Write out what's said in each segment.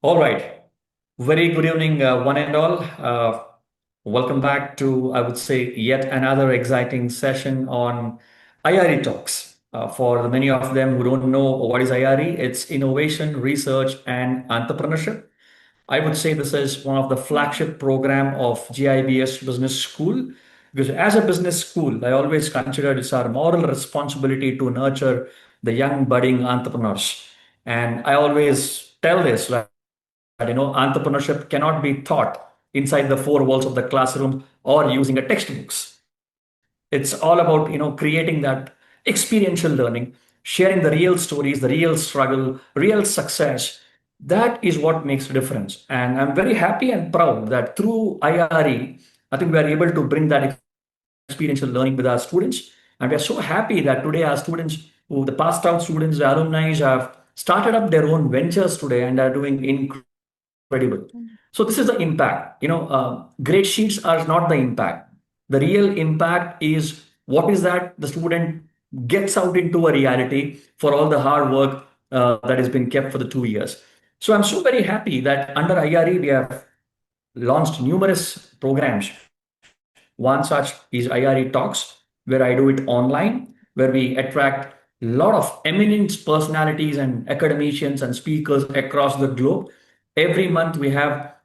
All right. Very good evening, one and all. Welcome back to, I would say, yet another exciting session on IRE Talks. For the many of them who don't know what is IRE, it's Innovation, Research, and Entrepreneurship. I would say this is one of the flagship program of GIBS Business School because as a business school, I always consider it's our moral responsibility to nurture the young budding entrepreneurs. And I always tell this, entrepreneurship cannot be taught inside the four walls of the classroom or using a textbooks. It's all about creating that experiential learning, sharing the real stories, the real struggle, real success. That is what makes a difference. And I'm very happy and proud that through IRE, I think we are able to bring that experiential learning with our students. And we are so happy that today our students, who the passed out students, the alumni have started up their own ventures today and are doing incredible. So this is the impact. Grade sheets are not the impact. The real impact is what is that the student gets out into a reality for all the hard work that has been kept for the 2 years. So I'm so very happy that under IRE we have launched numerous programs. One such is IRE Talks, where I do it online, where we attract a lot of eminent personalities and academicians and speakers across the globe. Every month we have,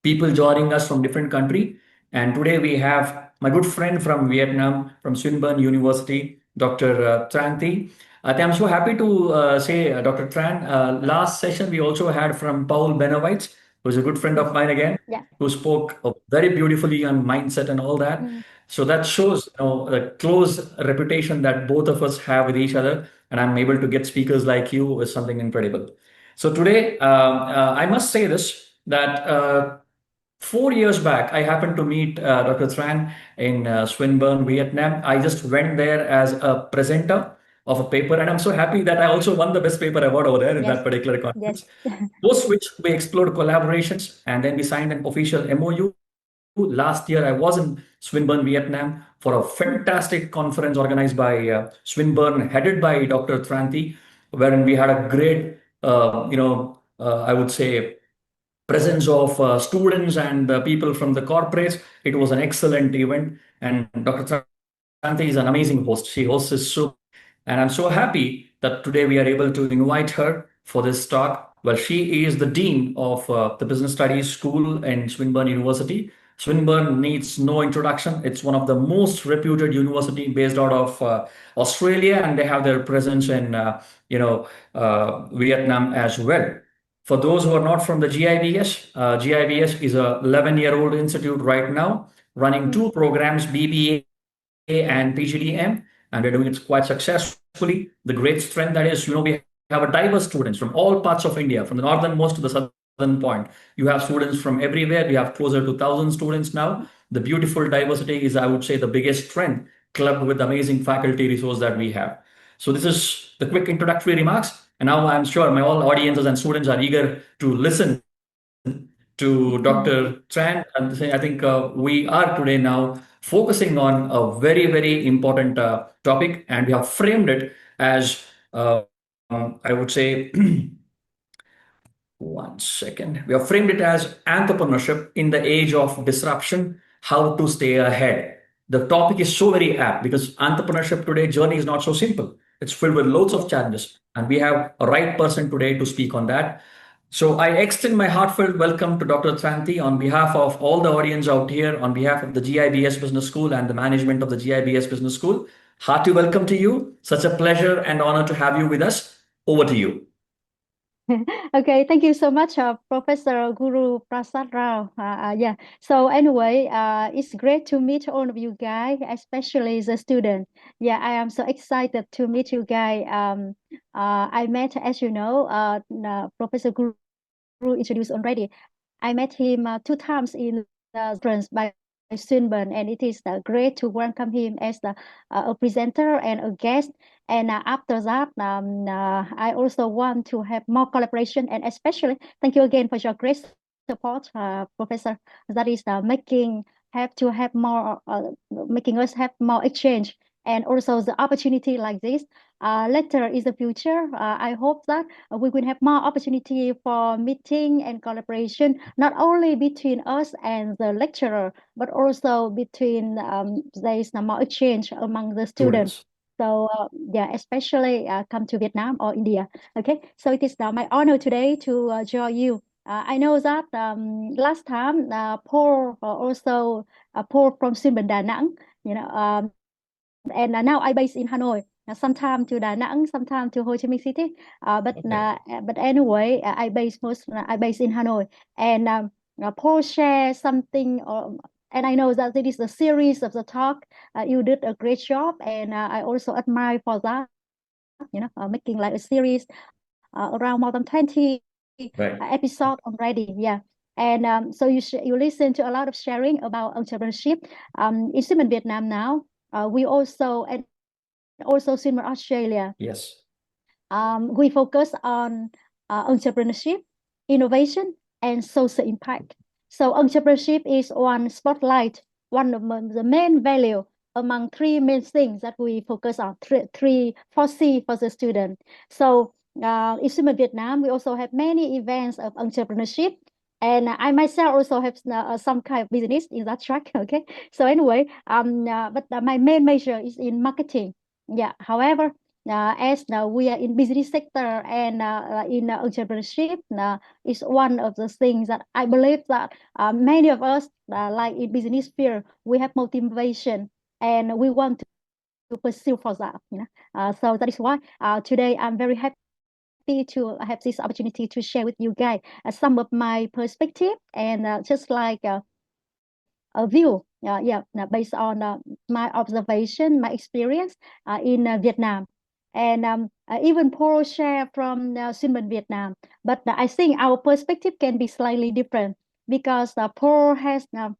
people joining us from different country. And today we have my good friend from Vietnam, from Swinburne University, Dr. Tran Thi. I'm so happy to say, Dr. Tran, last session we also had from Paul Benowitz, who's a good friend of mine again, Yeah. who spoke very beautifully on mindset and all that. Mm. So that shows, the close reputation that both of us have with each other. And I'm able to get speakers like you is something incredible. So today, I must say this that 4 years back, I happened to meet Dr. Tran in Swinburne, Vietnam. I just went there as a presenter of a paper, and I'm so happy that I also won the best paper award over there in Yes. that particular Yes. conference. Post which we explored collaborations, and then we signed an official MOU. Last year, I was in Swinburne, Vietnam, for a fantastic conference organized by Swinburne, headed by Dr. Tran Thi, wherein we had a great, I would say, presence of students and people from the corporates. It was an excellent event, and Dr. Tran Thi is an amazing host. She hosts it so, and I'm so happy that today we are able to invite her for this talk. Well, she is the dean of the Business Studies School in Swinburne University. Swinburne needs no introduction. It's one of the most reputed university based out of Australia, and they have their presence in Vietnam as well. For those who are not from the GIBS, GIBS is a 11-year-old institute right now, running two programs, BBA and PGDM, and we're doing it quite successfully. The great strength that is, we have a diverse students from all parts of India, from the northernmost to the southern point. You have students from everywhere. We have closer to 1,000 students now. The beautiful diversity is, I would say, the biggest strength, clubbed with the amazing faculty resource that we have. So this is the quick introductory remarks. And now I'm sure my all audiences and students are eager to listen to Dr. Tran. And I think we are today now focusing on a very, very important topic, and we have framed it as, I would say, one second. We have framed it as entrepreneurship in the age of disruption, how to stay ahead. The topic is so very apt because entrepreneurship today journey is not so simple. It's filled with loads of challenges, and we have a right person today to speak on that. So I extend my heartfelt welcome to Dr. Tran Thi on behalf of all the audience out here, on behalf of the GIBS Business School and the management of the GIBS Business School. Hearty welcome to you. Such a pleasure and honor to have you with us. Over to you. Okay, thank you so much, Professor Guru Prasad Rao. Yeah. So anyway, it's great to meet all of you guys, especially the student. Yeah, I am so excited to meet you guys. I met, as you know, Professor Guru introduced already. I met him 2 times in the conference by Swinburne, and it is great to welcome him as a presenter and a guest. And after that, I also want to have more collaboration, and especially thank you again for your great support, Professor. That is making have to have more, making us have more exchange and also the opportunity like this. Later in the future, I hope that we will have more opportunity for meeting and collaboration, not only between us and the lecturer, but also between there is more exchange among the students. Students. So yeah, especially come to Vietnam or India. Okay, so it is now my honor today to join you. I know that last time Paul also Paul from Swinburne Da Nang, you know, and now I based in Hanoi. Sometime to Da Nang, sometime to Ho Chi Minh City. Okay. But anyway, I based in Hanoi, and Paul share something. And I know that it is a series of the talk. You did a great job, and I also admire for that. Making like a series around more than 20 Right. episode already. Yeah. And so you listen to a lot of sharing about entrepreneurship. In Swinburne Vietnam now, we also and also Swinburne Australia. Yes. We focus on entrepreneurship, innovation, and social impact. So entrepreneurship is one spotlight, one of the main value among three main things that we focus on, three 4C for the student. So in Swinburne Vietnam, we also have many events of entrepreneurship. And I myself also have some kind of business in that track. Okay. So anyway, but my main major is in marketing. Yeah. However, as we are in business sector and in entrepreneurship is one of the things that I believe that many of us like in business field, we have motivation and we want to pursue for that. So that is why today I'm very happy to have this opportunity to share with you guys some of my perspective and just like a view, based on my observation, my experience in Vietnam. And even Paul share from Swinburne, Vietnam. But I think our perspective can be slightly different because Paul has now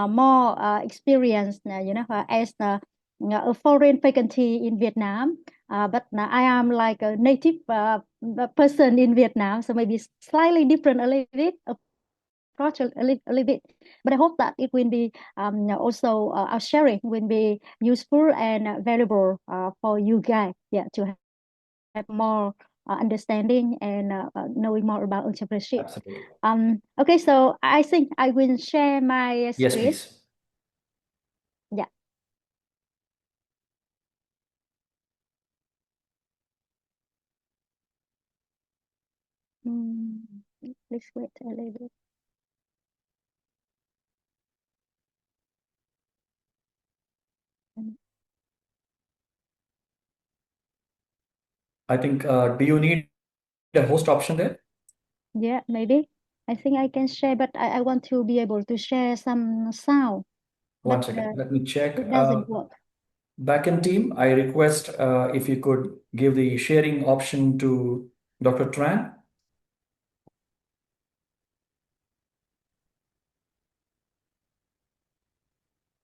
more experience, as a foreign faculty in Vietnam. But I am like a native person in Vietnam, so maybe slightly different a little bit, approach a little bit. But I hope that it will be also our sharing will be useful and valuable for you guys, yeah, to have more understanding and knowing more about entrepreneurship. Absolutely. Okay, so I think I will share my Yes, screen. please. Yeah. Please wait a little bit. I think, do you need a host option there? Yeah, maybe. I think I can share, but I want to be able to share some sound, One but second. Let me check. it doesn't work. Backend team, I request if you could give the sharing option to Dr. Tran.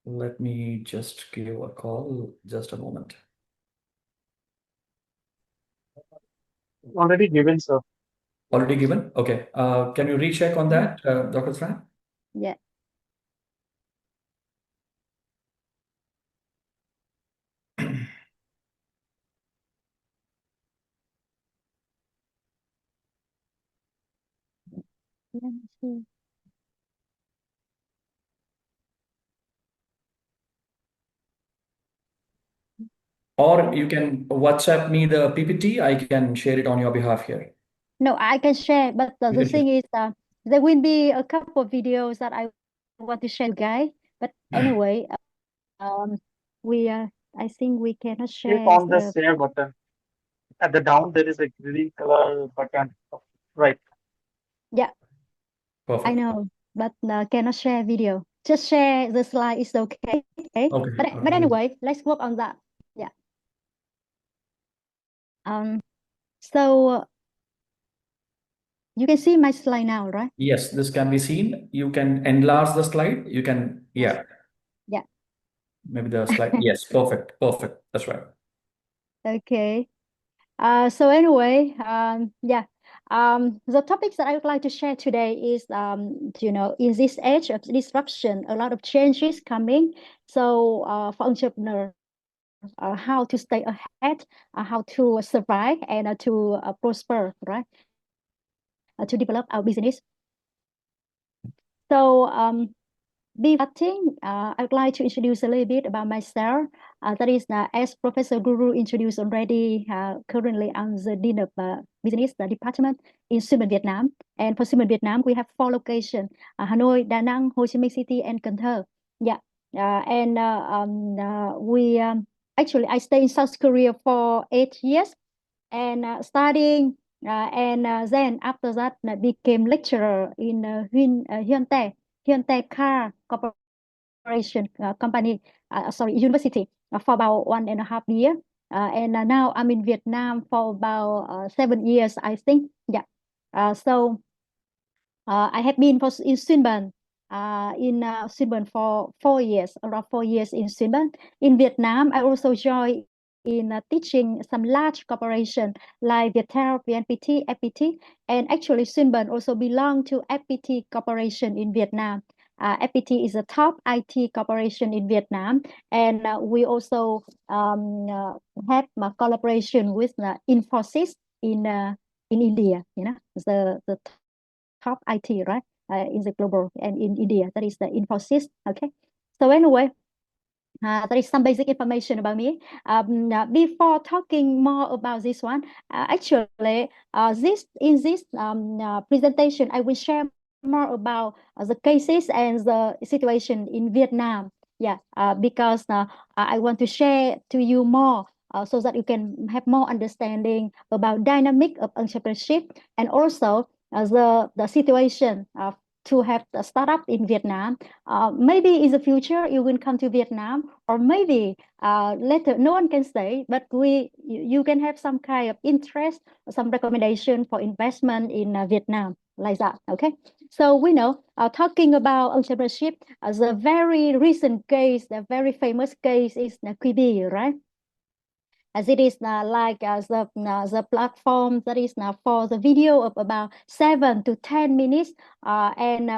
Let me just give a call. Just a moment. Already given, sir. Already given? Okay. Can you recheck on that, Dr. Tran? Yeah. Let me see. Or you can WhatsApp me the PPT. I can share it on your behalf here. No, I can share, but You the can share. thing is, there will be a couple of videos that I want to share, guys. But anyway, um, we I think we cannot Click share on the the. share button. At the down, there is a green color button. Right. Yeah, I Perfect. know, but cannot share video. Just share the slide is okay. Okay. But anyway, let's work on that. Yeah. Um. So you can see my slide now, right? Yes, this can be seen. You can enlarge the slide. You can, Yes. yeah, Yeah. maybe the slide. Yes, perfect. Perfect. That's right. Okay. So anyway, yeah. The topics that I would like to share today is, in this age of disruption, a lot of changes coming. So for entrepreneurs, how to stay ahead, how to survive, and to prosper, right? To develop our business. So before starting, I would like to introduce a little bit about myself. That is, as Professor Guru introduced already, currently I'm the Dean of Business Department in Swinburne, Vietnam. And for Swinburne, Vietnam, we have 4 locations, Hanoi, Da Nang, Ho Chi Minh City, and Cần Thơ. Yeah, actually, I stayed in South Korea for 8 years and studying. Then after that, I became lecturer in Hyundai Car Corporation company, university for about 1.5 years. Now I'm in Vietnam for about 7 years, I think. Yeah. So I have been in Swinburne, Swinburne for 4 years, around 4 years in Swinburne. In Vietnam, I also joined in teaching some large corporation like Viettel, VNPT, FPT, and actually Swinburne also belong to FPT Corporation in Vietnam. FPT is a top IT corporation in Vietnam, and we also have a collaboration with Infosys in India. The top IT, right? In the global and in India, that is the Infosys. Okay. So anyway, there is some basic information about me. Before talking more about this one, actually, in this presentation, I will share more about the cases and the situation in Vietnam. Yeah, because I want to share to you more so that you can have more understanding about dynamic of entrepreneurship and also the situation to have a startup in Vietnam. Maybe in the future you will come to Vietnam, or maybe later, no one can say, but you can have some kind of interest, some recommendation for investment in Vietnam, like that. Okay, so we know, talking about entrepreneurship, the very recent case, the very famous case is GIBS, right? As it is like the platform that is now for the video of about 7 to 10 minutes, and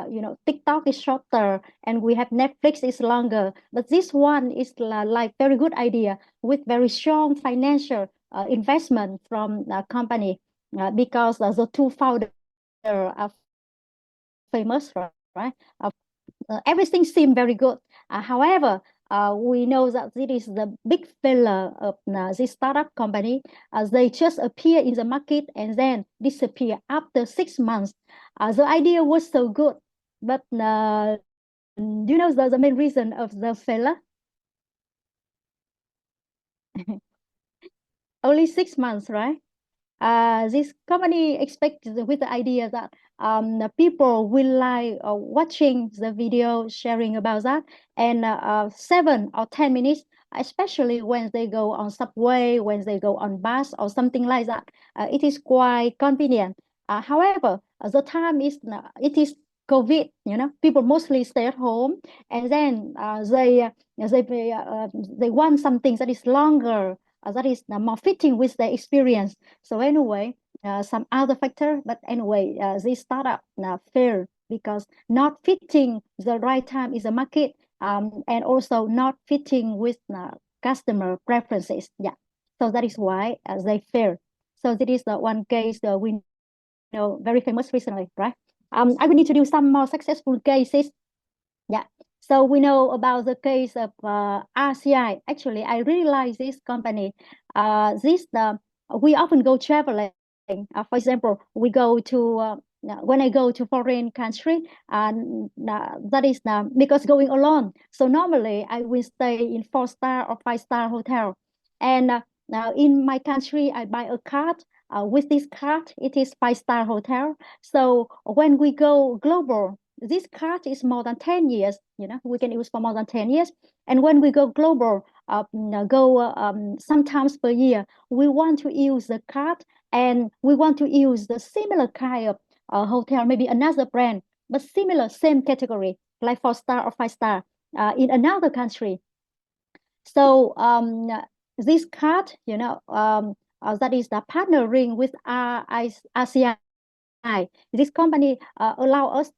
TikTok is shorter, and we have Netflix is longer, but this one is like very good idea with very strong financial investment from the company, because the 2 founders are famous, right? Everything seemed very good. However, we know that this is the big failure of this startup company. They just appear in the market and then disappear after 6 months. The idea was so good, but you know the main reason of the failure? Only 6 months, right? This company expected with the idea that the people will like watching the video, sharing about that, and 7 or 10 minutes, especially when they go on subway, when they go on bus or something like that, it is quite convenient. However, the time is it is COVID, people mostly stay at home, and then they want something that is longer, that is more fitting with their experience. So anyway, some other factor, but anyway, this startup failed because not fitting the right time in the market, and also not fitting with customer preferences. Yeah, so that is why they failed. So this is the one case we know very famous recently, right? I will need to do some more successful cases. Yeah. So we know about the case of RCI. Actually, I really like this company. We often go traveling. For example, we go to when I go to foreign country, that is because going alone. So normally I will stay in 4-star or 5-star hotel, and now in my country I buy a card. With this card, it is 5-star hotel. So when we go global, this card is more than 10 years, we can use for more than 10 years. And when we go global, sometimes per year, we want to use the card, and we want to use the similar kind of hotel, maybe another brand, but similar, same category, like 4-star or 5-star in another country. So this card, that is the partnering with RCI. This company allow us,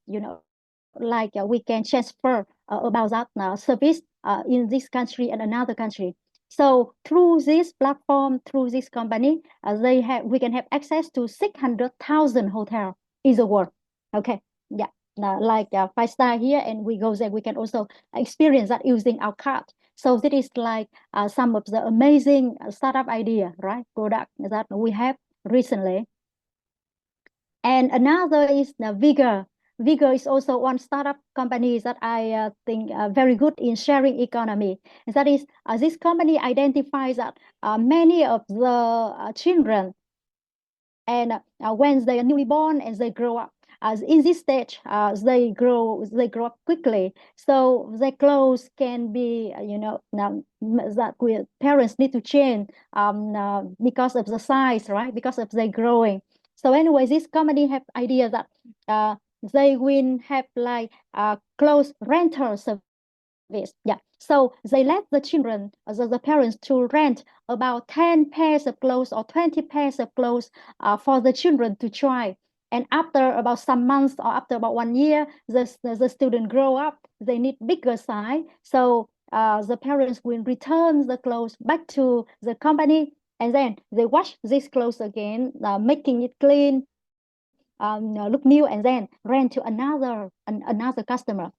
like we can transfer about that service in this country and another country. So through this platform, through this company, we can have access to 600,000 hotels in the world. Okay, yeah, like 5 star here, and we go there. We can also experience that using our card. So this is like some of the amazing startup idea, right? Product that we have recently. And another is the Vigor. Vigor is also one startup company that I think very good in sharing economy. And that is, this company identifies that many of the children, and when they are newly born and they grow up, in this stage, they grow up quickly. So their clothes can be, that parents need to change because of the size, right? Because of their growing. So anyway, this company have idea that they will have like clothes rental service. Yeah. So they let the children, the parents to rent about 10 pairs of clothes or 20 pairs of clothes for the children to try. And after about some months or after about 1 year, the student grow up, they need bigger size. So the parents will return the clothes back to the company, and then they wash these clothes again, making it clean, look new, and then rent to another customer.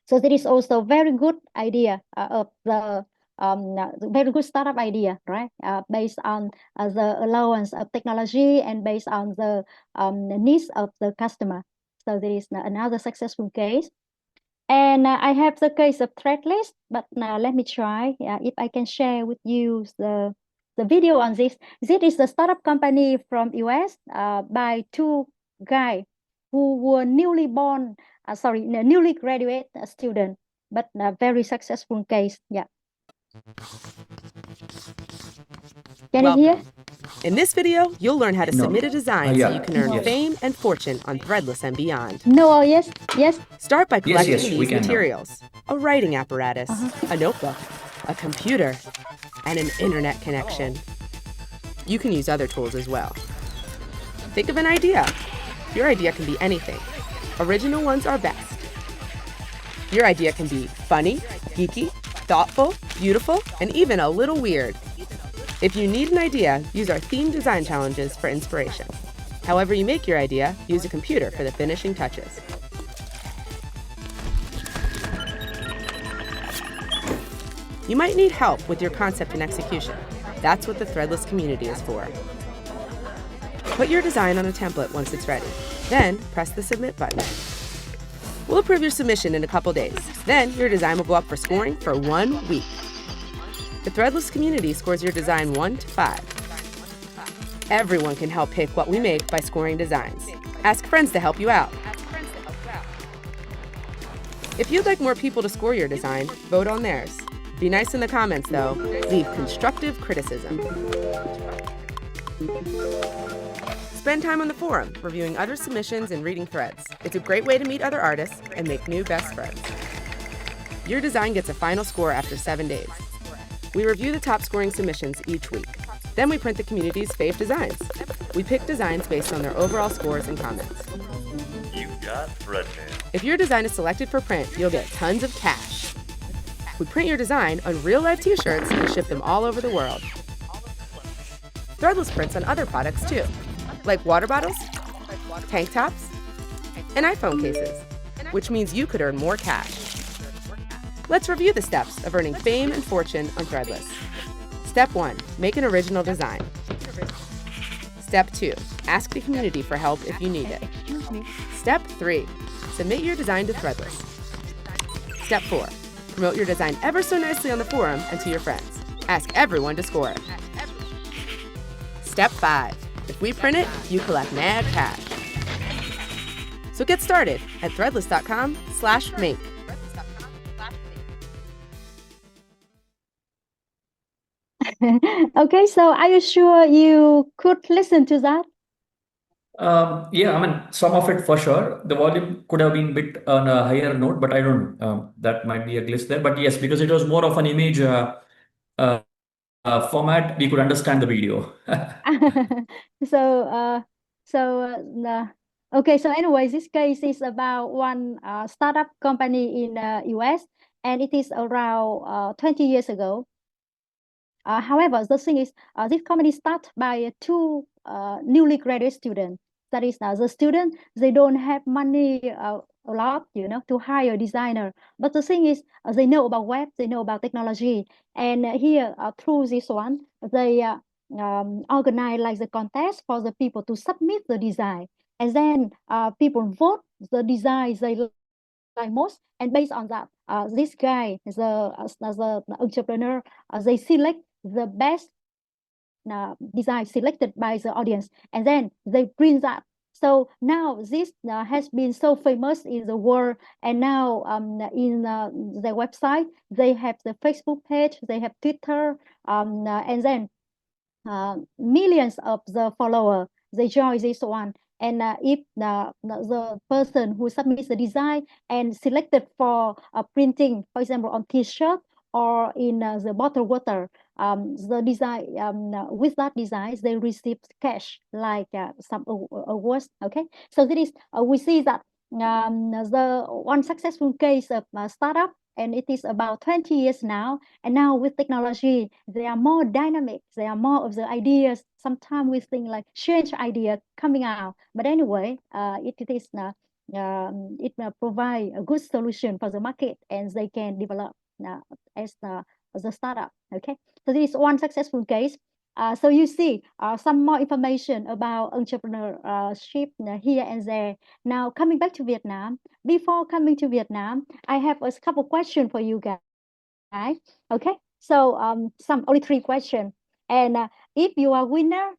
So that is also very good idea of the very good startup idea, right? Based on the allowance of technology and based on the needs of the customer. So there is another successful case. And I have the case of Threadless, but let me try if I can share with you the video on this. This is a startup company from US by two guys who were newly graduate student, but a very successful case. Yeah. Can you hear? In this video, you'll learn how to submit a design so you can earn Yes. fame and fortune on Threadless and beyond. No, yes. Start by collecting Yes, we these can now. materials: a writing apparatus, a notebook, a computer, and an internet connection. You can use other tools as well. Think of an idea. Your idea can be anything. Original ones are best. Your idea can be funny, geeky, thoughtful, beautiful, and even a little weird. If you need an idea, use our themed design challenges for inspiration. However you make your idea, use a computer for the finishing touches. You might need help with your concept and execution. That's what the Threadless community is for. Put your design on a template once it's ready. Then press the submit button. We'll approve your submission in a couple days. Then your design will go up for scoring for 1 week. The Threadless community scores your design 1 to 5. Everyone can help pick what we make by scoring designs. Ask friends to help you out. If you'd like more people to score your design, vote on theirs. Be nice in the comments, though. Leave constructive criticism. Spend time on the forum, reviewing other submissions and reading threads. It's a great way to meet other artists and make new best friends. Your design gets a final score after 7 days. We review the top scoring submissions each week. Then we print the community's fave designs. We pick designs based on their overall scores and comments. You got Threadman. If your design is selected for print, you'll get tons of cash. We print your design on real-life t-shirts and ship them all over the world. Threadless prints on other products too, like water bottles, tank tops, and iPhone cases, which means you could earn more cash. Let's review the steps of earning fame and fortune on Threadless. Step 1, make an original design. Step 2, ask the community for help if you need it. Step 3, submit your design to Threadless. Step 4, promote your design ever so nicely on the forum and to your friends. Ask everyone to score it. Step 5, if we print it, you collect mad cash. So get started at threadless.com/make. Okay, so are you sure you could listen to that? Yeah, I mean, some of it for sure. The volume could have been bit on a higher note, but I don't know. That might be a glitch there. But yes, because it was more of an image uh, format, we could understand the video. So Okay, so anyways, this case is about one startup company in US, and it is around 20 years ago. However, the thing is, this company started by two newly graduate students. That is, the student, they don't have money a lot, to hire a designer. But the thing is, they know about web, they know about technology. And here, through this one, they organize like the contest for the people to submit the design. And then people vote the design they like most, and based on that, this guy the entrepreneur, they select the best design selected by the audience, and then they print that. So now this has been so famous in the world, and now in their website, they have the Facebook page, they have Twitter, and then millions of the follower, they join this one. And if the person who submits the design and selected for printing, for example, on t-shirt or in the bottled water, the design with that design they receive cash like some awards. Okay, so this is we see that the one successful case of startup, and it is about 20 years now. And now with technology, they are more dynamic. There are more of the ideas. Sometimes we think like change idea coming out. But anyway, it is it provide a good solution for the market, and they can develop as the startup. Okay, so this is one successful case. So you see some more information about entrepreneurship here and there. Now coming back to Vietnam, before coming to Vietnam, I have a couple questions for you guys. Okay, so some only three questions. And if you are winner,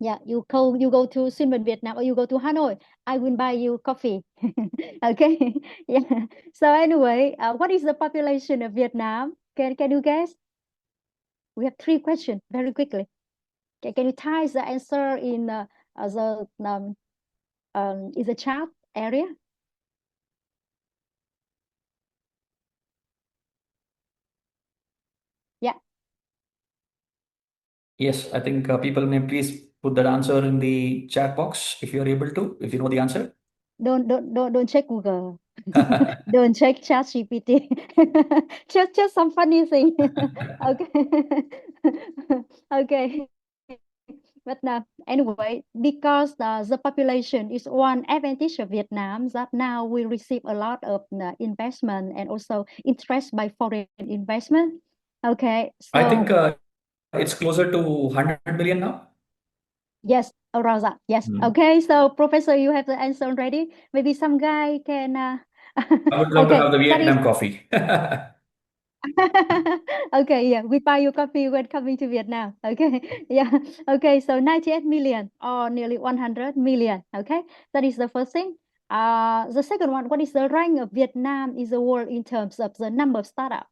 yeah, you go to Swinburne, Vietnam, or you go to Hanoi, I will buy you coffee. Okay, yeah. So anyway, what is the population of Vietnam? Can you guess? We have three questions very quickly. Can you type the answer in the chat area? Yeah. Yes, I think people may please put that answer in the chat box if you're able to, if you know the answer. Don't check Google. Don't check ChatGPT. Just some funny thing. Okay. Okay. But anyway, because the population is one advantage of Vietnam, that now we receive a lot of investment and also interest by foreign investment. Okay, I think so it's closer to 100 million now. yes, around that. Yes. Hmm. Okay, so Professor, you have the answer already. Maybe some guy can. I would love to have the Okay, that is Vietnam coffee. okay. Yeah, we buy you coffee when coming to Vietnam. Okay, yeah. Okay, so 98 million or nearly 100 million. Okay, that is the first thing. The second one, what is the rank of Vietnam in the world in terms of the number of startups?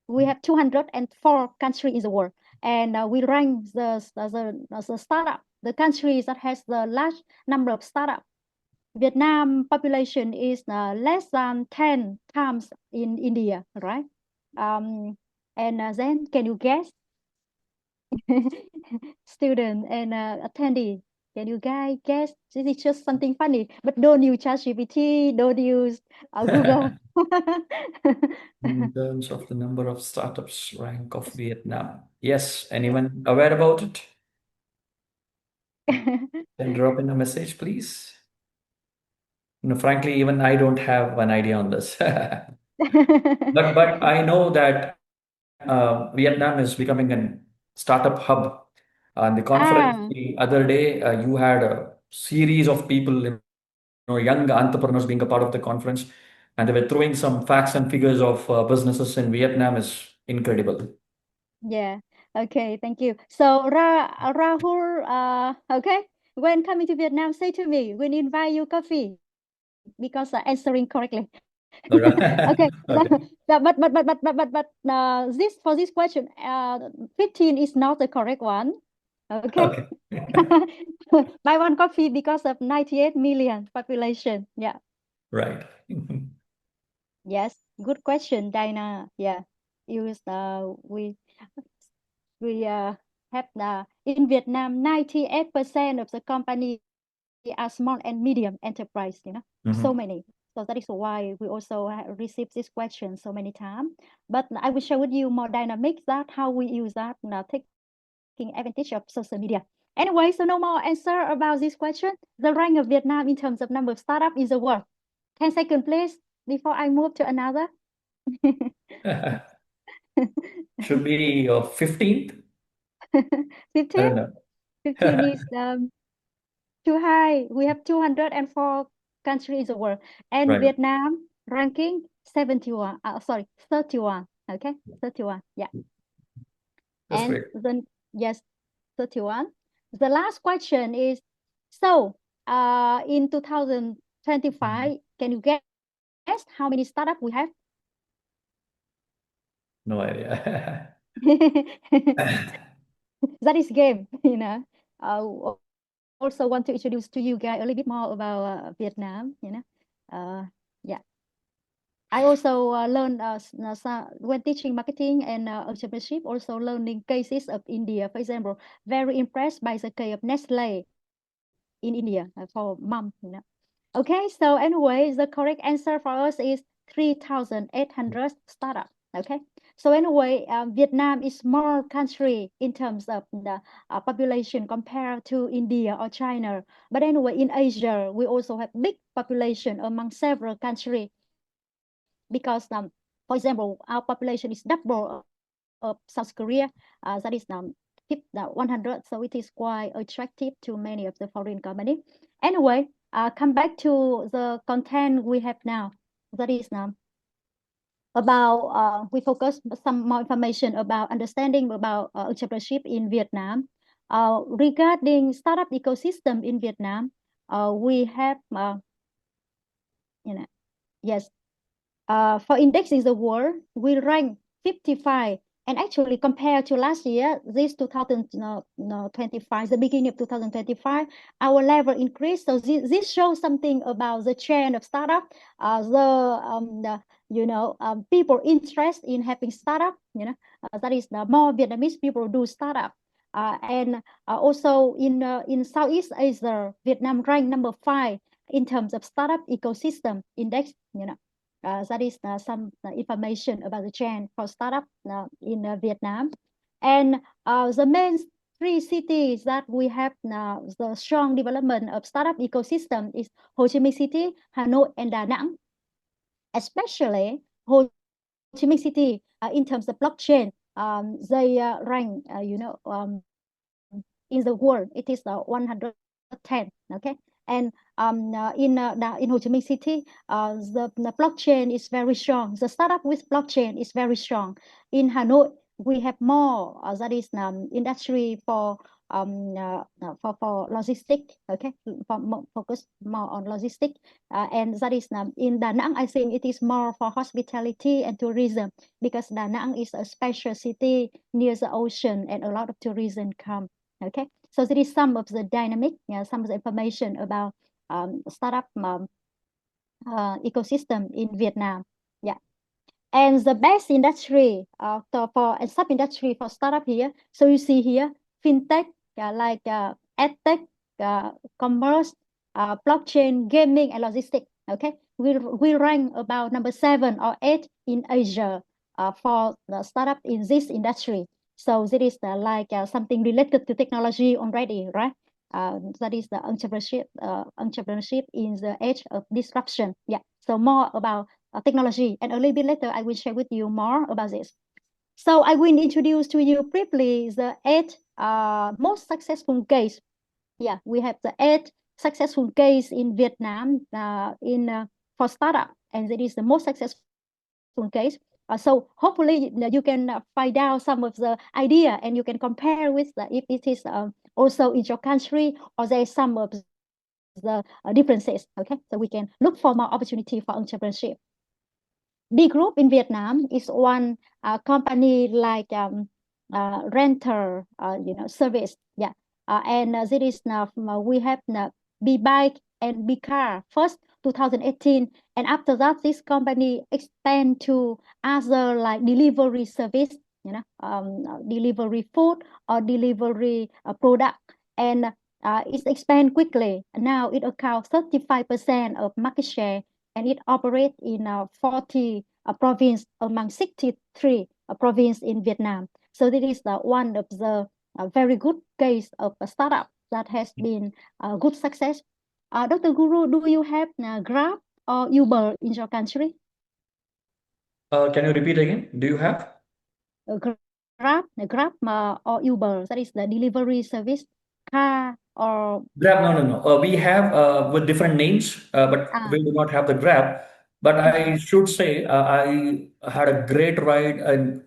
We have 204 countries in the world, and we rank the startup, the countries that has the large number of startups. Vietnam population is less than 10 times in India, right? And then can you guess? Student and attendee, can you guys guess? This is just something funny, but don't use ChatGPT, don't use Google. In terms of the number of startups rank of Vietnam. Yes, anyone aware about it? Then drop in a message, please. Frankly, even I don't have an idea on this. But I know that Vietnam is becoming a startup hub. On the conference Ah, the other day, you had a series of people, young entrepreneurs being a part of the conference, and they were throwing some facts and figures of businesses in Vietnam is incredible. yeah. Okay, thank you. So Rahul, okay, when coming to Vietnam, say to me, we'll invite you coffee because answering correctly. All right. Okay, Okay. but this for this question, 15 is not the correct one. Okay. Okay. Buy one coffee because of 98 million population. Yeah. Right. Yes. Good question, Dinah. Yeah. Use we have in Vietnam 98% of the company are small and medium enterprise, so Mhm. many. So that is why we also receive this question so many times. But I will share with you more dynamics that how we use that now, taking advantage of social media. Anyway, so no more answer about this question. The rank of Vietnam in terms of number of startups in the world. 10 seconds, please, before I move to another. Should be 15th. I 15? don't know. 15 is too high. We have 204 countries in the world, and Right. Vietnam ranking 71. Sorry, 31. Okay, 31. Yeah. That's And great. then yes, 31. The last question is, so in 2025, can you guess how many startups we have? No idea. That is game, Also want to introduce to you guys a little bit more about Vietnam, yeah. I also learned when teaching marketing and entrepreneurship, also learning cases of India. For example, very impressed by the case of Nestle in India for mom, Okay, so anyway, the correct answer for us is 3,800 startup. Okay, so anyway, Vietnam is small country in terms of the population compared to India or China. But anyway, in Asia, we also have big population among several countries because, for example, our population is double of South Korea. That is hit 100, so it is quite attractive to many of the foreign company. Anyway, come back to the content we have now. That is about we focus some more information about understanding about entrepreneurship in Vietnam. Regarding startup ecosystem in Vietnam, we have yes. For index in the world, we rank 55. And actually, compared to last year, this 2025, the beginning of 2025, our level increased. So this shows something about the trend of startup, people interest in having startup. That is the more Vietnamese people do startup. And also in Southeast Asia, Vietnam ranked number 5 in terms of startup ecosystem index. That is some information about the trend for startup in Vietnam. And the main 3 cities that we have now the strong development of startup ecosystem is Ho Chi Minh City, Hanoi, and Da Nang. Especially Ho Chi Minh City in terms of blockchain, they rank, in the world, it is 110. Okay, and in Ho Chi Minh City, the blockchain is very strong. The startup with blockchain is very strong. In Hanoi, we have more. That is industry for logistic. Okay, focus more on logistic, and that is in Da Nang. I think it is more for hospitality and tourism because Da Nang is a special city near the ocean, and a lot of tourism come. Okay, so there is some of the dynamic, some of the information about startup ecosystem in Vietnam. Yeah, and the best industry for a sub industry for startup here. So you see here, fintech, like edtech, commerce, blockchain, gaming, and logistics. Okay, we rank about number 7 or 8 in Asia for the startup in this industry. So this is like something related to technology already, right? That is the entrepreneurship in the age of disruption. Yeah. So more about technology, and a little bit later I will share with you more about this. So I will introduce to you briefly the 8 most successful case. Yeah, we have the 8 successful case in Vietnam for startup, and that is the most successful case. So hopefully you can find out some of the idea, and you can compare with if it is also in your country, or there is some of the differences. Okay, so we can look for more opportunity for entrepreneurship. B Group in Vietnam is one company like renter, service. Yeah, and there is now we have B Bike and B Car first 2018, and after that this company expand to other like delivery service, delivery food or delivery product. And It expands quickly. Now it accounts 35% of market share, and it operates in 40 provinces among 63 provinces in Vietnam. So this is one of the very good case of a startup that has been a good success. Dr. Guru, do you have Grab or Uber in your country? Can you repeat again? Do you have? Grab or Uber, that is the delivery service, car or Grab? No. We have with different names, but we do not have the Grab. But I should say I had a great ride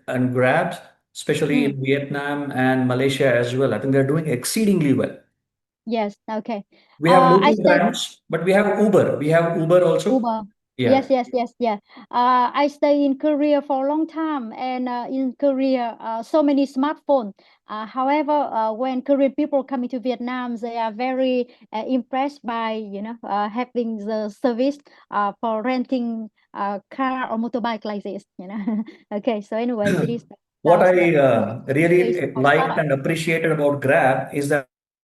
and Grabs, especially in Vietnam and Malaysia as well. I think they're doing exceedingly well. Yes, okay. We have I local stay brands, but we have Uber. We have Uber also. Uber. Yeah. Yes. I stay in Korea for a long time, and in Korea, so many smartphones. However, when Korean people come into Vietnam, they are very impressed by having the service for renting car or motorbike like this. Okay. So anyway, it is What I the case really for liked startup. and appreciated about Grab is that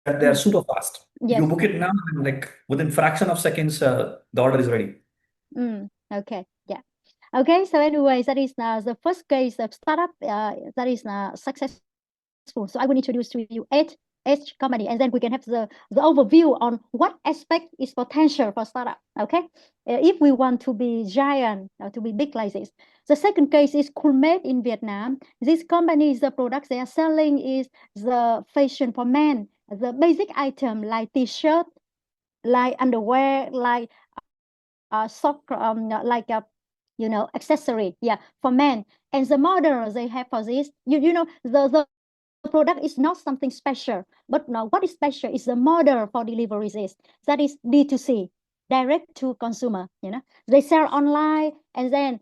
they're super fast. You Yes. book it now, and like within fraction of seconds, the order is ready. Okay. Yeah. Okay. So anyway, that is the first case of startup that is successful. So I will introduce to you eight company, and then we can have the overview on what aspect is potential for startup. Okay. If we want to be giant, to be big like this. The second case is Coolmade in Vietnam. This company, the products they are selling is the fashion for men, the basic item like t-shirt, like underwear, like sock, like a accessory, yeah, for men. And the model they have for this, the product is not something special, but now what is special is the model for deliveries is that is D2C, direct to consumer. They sell online, and then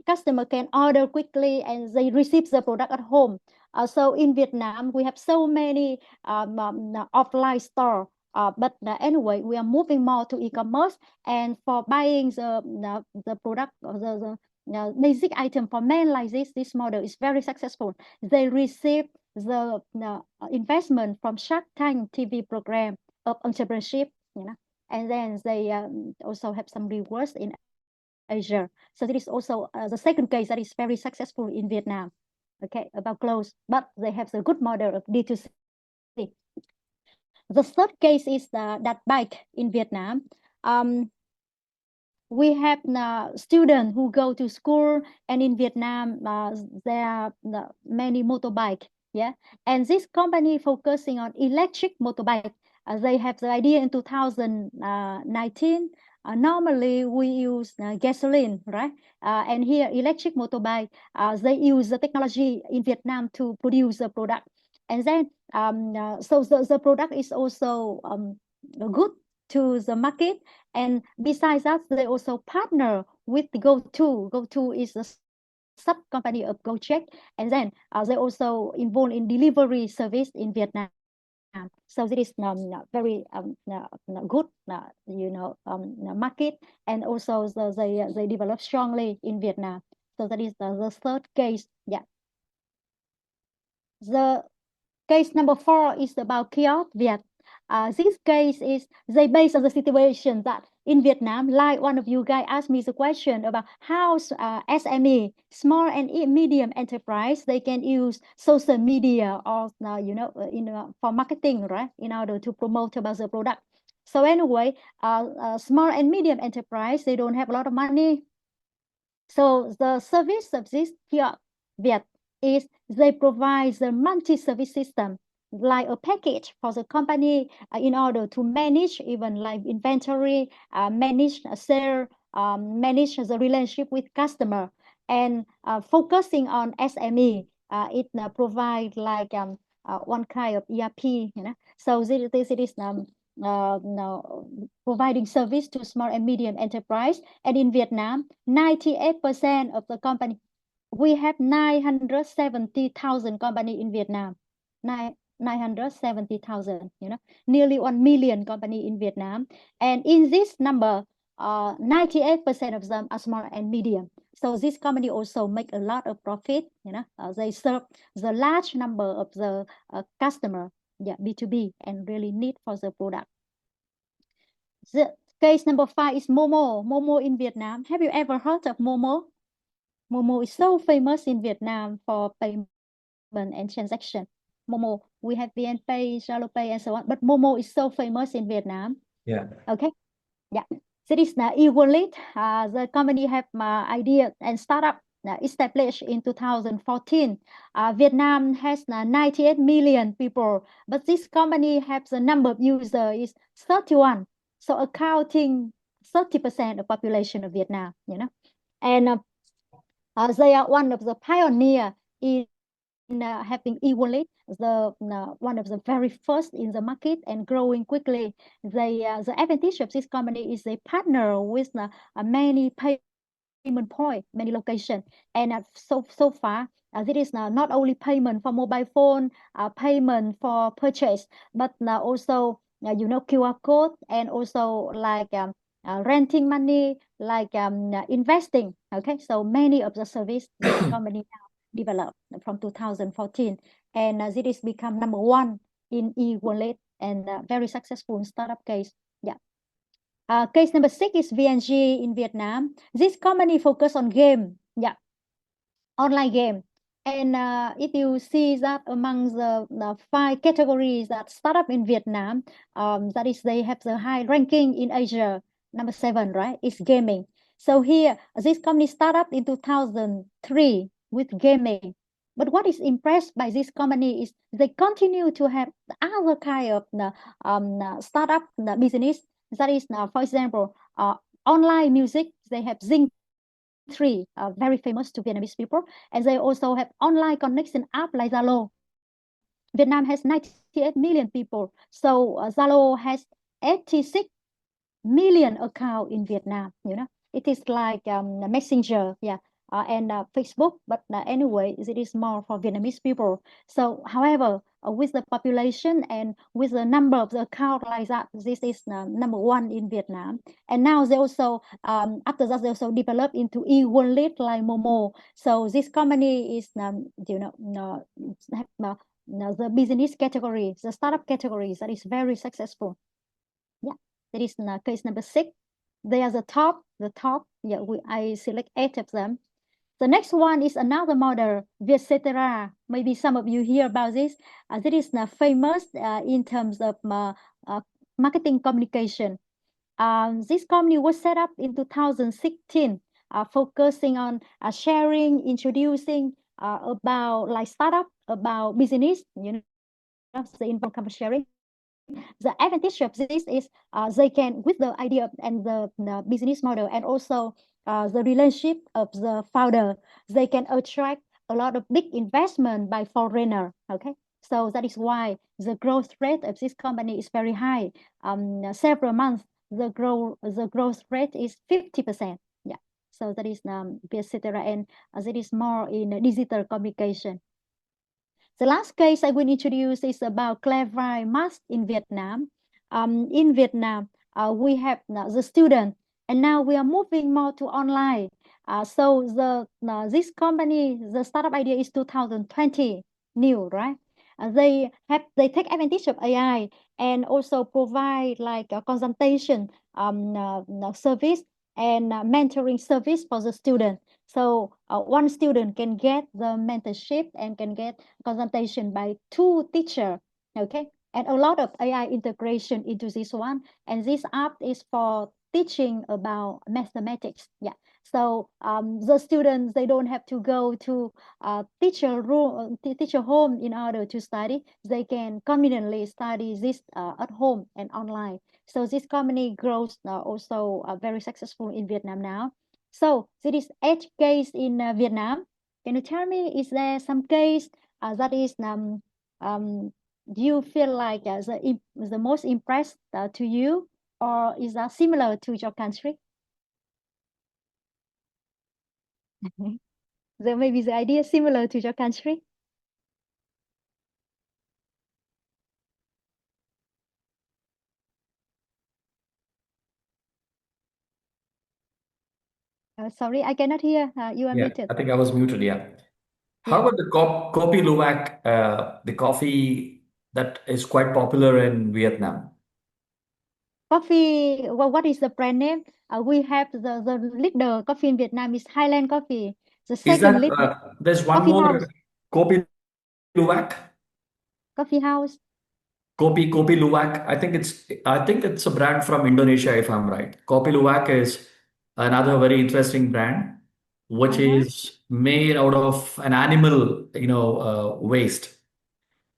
customer can order quickly, and they receive the product at home. So in Vietnam, we have so many offline store. But anyway, we are moving more to e-commerce, and for buying the product or the basic item for men like this model is very successful. They receive the investment from Shark Tank TV program of entrepreneurship, and then they also have some rewards in Asia. So this is also the second case that is very successful in Vietnam. Okay, about clothes, but they have the good model of D2C. The third case is that bike in Vietnam. We have students who go to school, and in Vietnam there are many motorbike. Yeah, and this company focusing on electric motorbike. They have the idea in 2019. Normally we use gasoline, right? And here electric motorbike, they use the technology in Vietnam to produce the product. And then so the product is also good to the market. And besides that, they also partner with GoTo. GoTo is a sub company of Gojek, and then they also involved in delivery service in Vietnam. So this is very good, market, and also they develop strongly in Vietnam. So that is the third case. Yeah. The case number 4 is about Kiosk Viet. This case is they based on the situation that in Vietnam, like one of you guys asked me the question about how SME, small and medium enterprise, they can use social media or for marketing, right, in order to promote about the product. So anyway, small and medium enterprise, they don't have a lot of money. So the service of this Kiosk Viet is they provide the multi-service system, like a package for the company in order to manage even like inventory, manage sale, manage the relationship with customer, and focusing on SME. It provide like one kind of ERP, So this is providing service to small and medium enterprise. And in Vietnam, 98% of the company, we have 970,000 company in Vietnam. 970,000, nearly 1 million company in Vietnam. And in this number, 98% of them are small and medium. So this company also make a lot of profit. They serve the large number of the customer. yeah, B2B, and really need for the product. The case number 5 is Momo. Momo in Vietnam. Have you ever heard of Momo? Momo is so famous in Vietnam for payment and transaction. Momo, we have VNPay, ZaloPay, and so on. But Momo is so famous in Vietnam. Yeah. Okay. Yeah. So this is e-wallet. The company have idea and startup established in 2014. Vietnam has 98 million people, but this company has the number of users is 31. So accounting 30% of population of Vietnam, you know. And they are one of the pioneer in having e-wallet, one of the very first in the market and growing quickly. The advantage of this company is they partner with many payment point, many locations, and so far this is not only payment for mobile phone, payment for purchase, but also QR code, and also like renting money, like investing. Okay, so many of the service this company developed from 2014, and it is become number 1 in e-wallet and very successful startup case. Yeah. Case number 6 is VNG in Vietnam. This company focus on game, yeah, online game. And if you see that among the 5 categories that startup in Vietnam, that is they have the high ranking in Asia, number 7, right? It's gaming. So here, this company started up in 2003 with gaming. But what is impressed by this company is they continue to have other kind of startup business. That is, for example, online music. They have Zing3, very famous to Vietnamese people, and they also have online connection app like Zalo. Vietnam has 98 million people, so Zalo has 86 million account in Vietnam. You know, it is like Messenger, yeah, and Facebook. But anyway, it is more for Vietnamese people. So, however, with the population and with the number of the account like that, this is number 1 in Vietnam. And now they also, after that, they also develop into e-wallet like Momo. So this company is, the business category, the startup category that is very successful. Yeah, that is case number 6. They are the top. Yeah, I select 8 of them. The next one is another model, Vietcetera. Maybe some of you hear about this. That is famous in terms of marketing communication. This company was set up in 2016, focusing on sharing, introducing about like startup, about business, the income sharing. The advantage of this is they can, with the idea and the business model, and also the relationship of the founder, they can attract a lot of big investment by foreigner. Okay, so that is why the growth rate of this company is very high. Several months, the growth rate is 50%. Yeah, so that is Vietcetera, and that is more in digital communication. The last case I will introduce is about Clever Math in Vietnam. In Vietnam, we have the student, and now we are moving more to online. So this company, the startup idea is 2020 new, right? They take advantage of AI and also provide like a consultation service and mentoring service for the student. So one student can get the mentorship and can get consultation by 2 teachers. Okay, and a lot of AI integration into this one. And this app is for teaching about mathematics. Yeah. So the students, they don't have to go to teacher room, teacher home in order to study. They can conveniently study this at home and online. So this company grows also very successful in Vietnam now. So this is 8 case in Vietnam. Can you tell me, is there some case that is do you feel like the most impressed to you, or is that similar to your country? There may be the idea similar to your country. Sorry, I cannot hear. You are Yeah, muted. I think I was muted. Yeah. How Yeah. about the Kopi Luwak, the coffee that is quite popular in Vietnam. Coffee, well, what is the brand name? We have the leader coffee in Vietnam is Highland Coffee. The Is second that leader, there's one Coffee House, more Kopi Luwak? Coffee House. Kopi Luwak. I think it's a brand from Indonesia, if I'm right. Kopi Luwak is another very interesting brand, which Uh-huh. is made out of an animal, waste.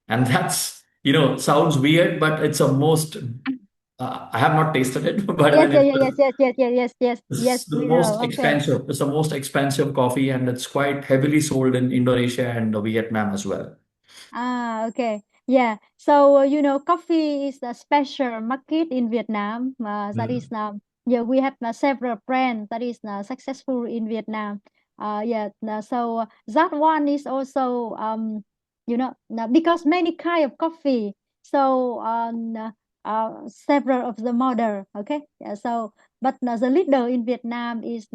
And that's, sounds weird, but it's a most, I have not tasted it, but Yes, then yeah, it's yeah, yes, yes, yes, yes, yes, yes, yes, it's the we most know. Okay. expensive. It's the most expensive coffee, and it's quite heavily sold in Indonesia and Vietnam as well. Ah, okay. Yeah. So, coffee is a special market in Vietnam. That is Mm. yeah, we have several brands that is successful in Vietnam. Yeah. So that one is also because many kind of coffee. So several of the model. Okay. Yeah, so but the leader in Vietnam is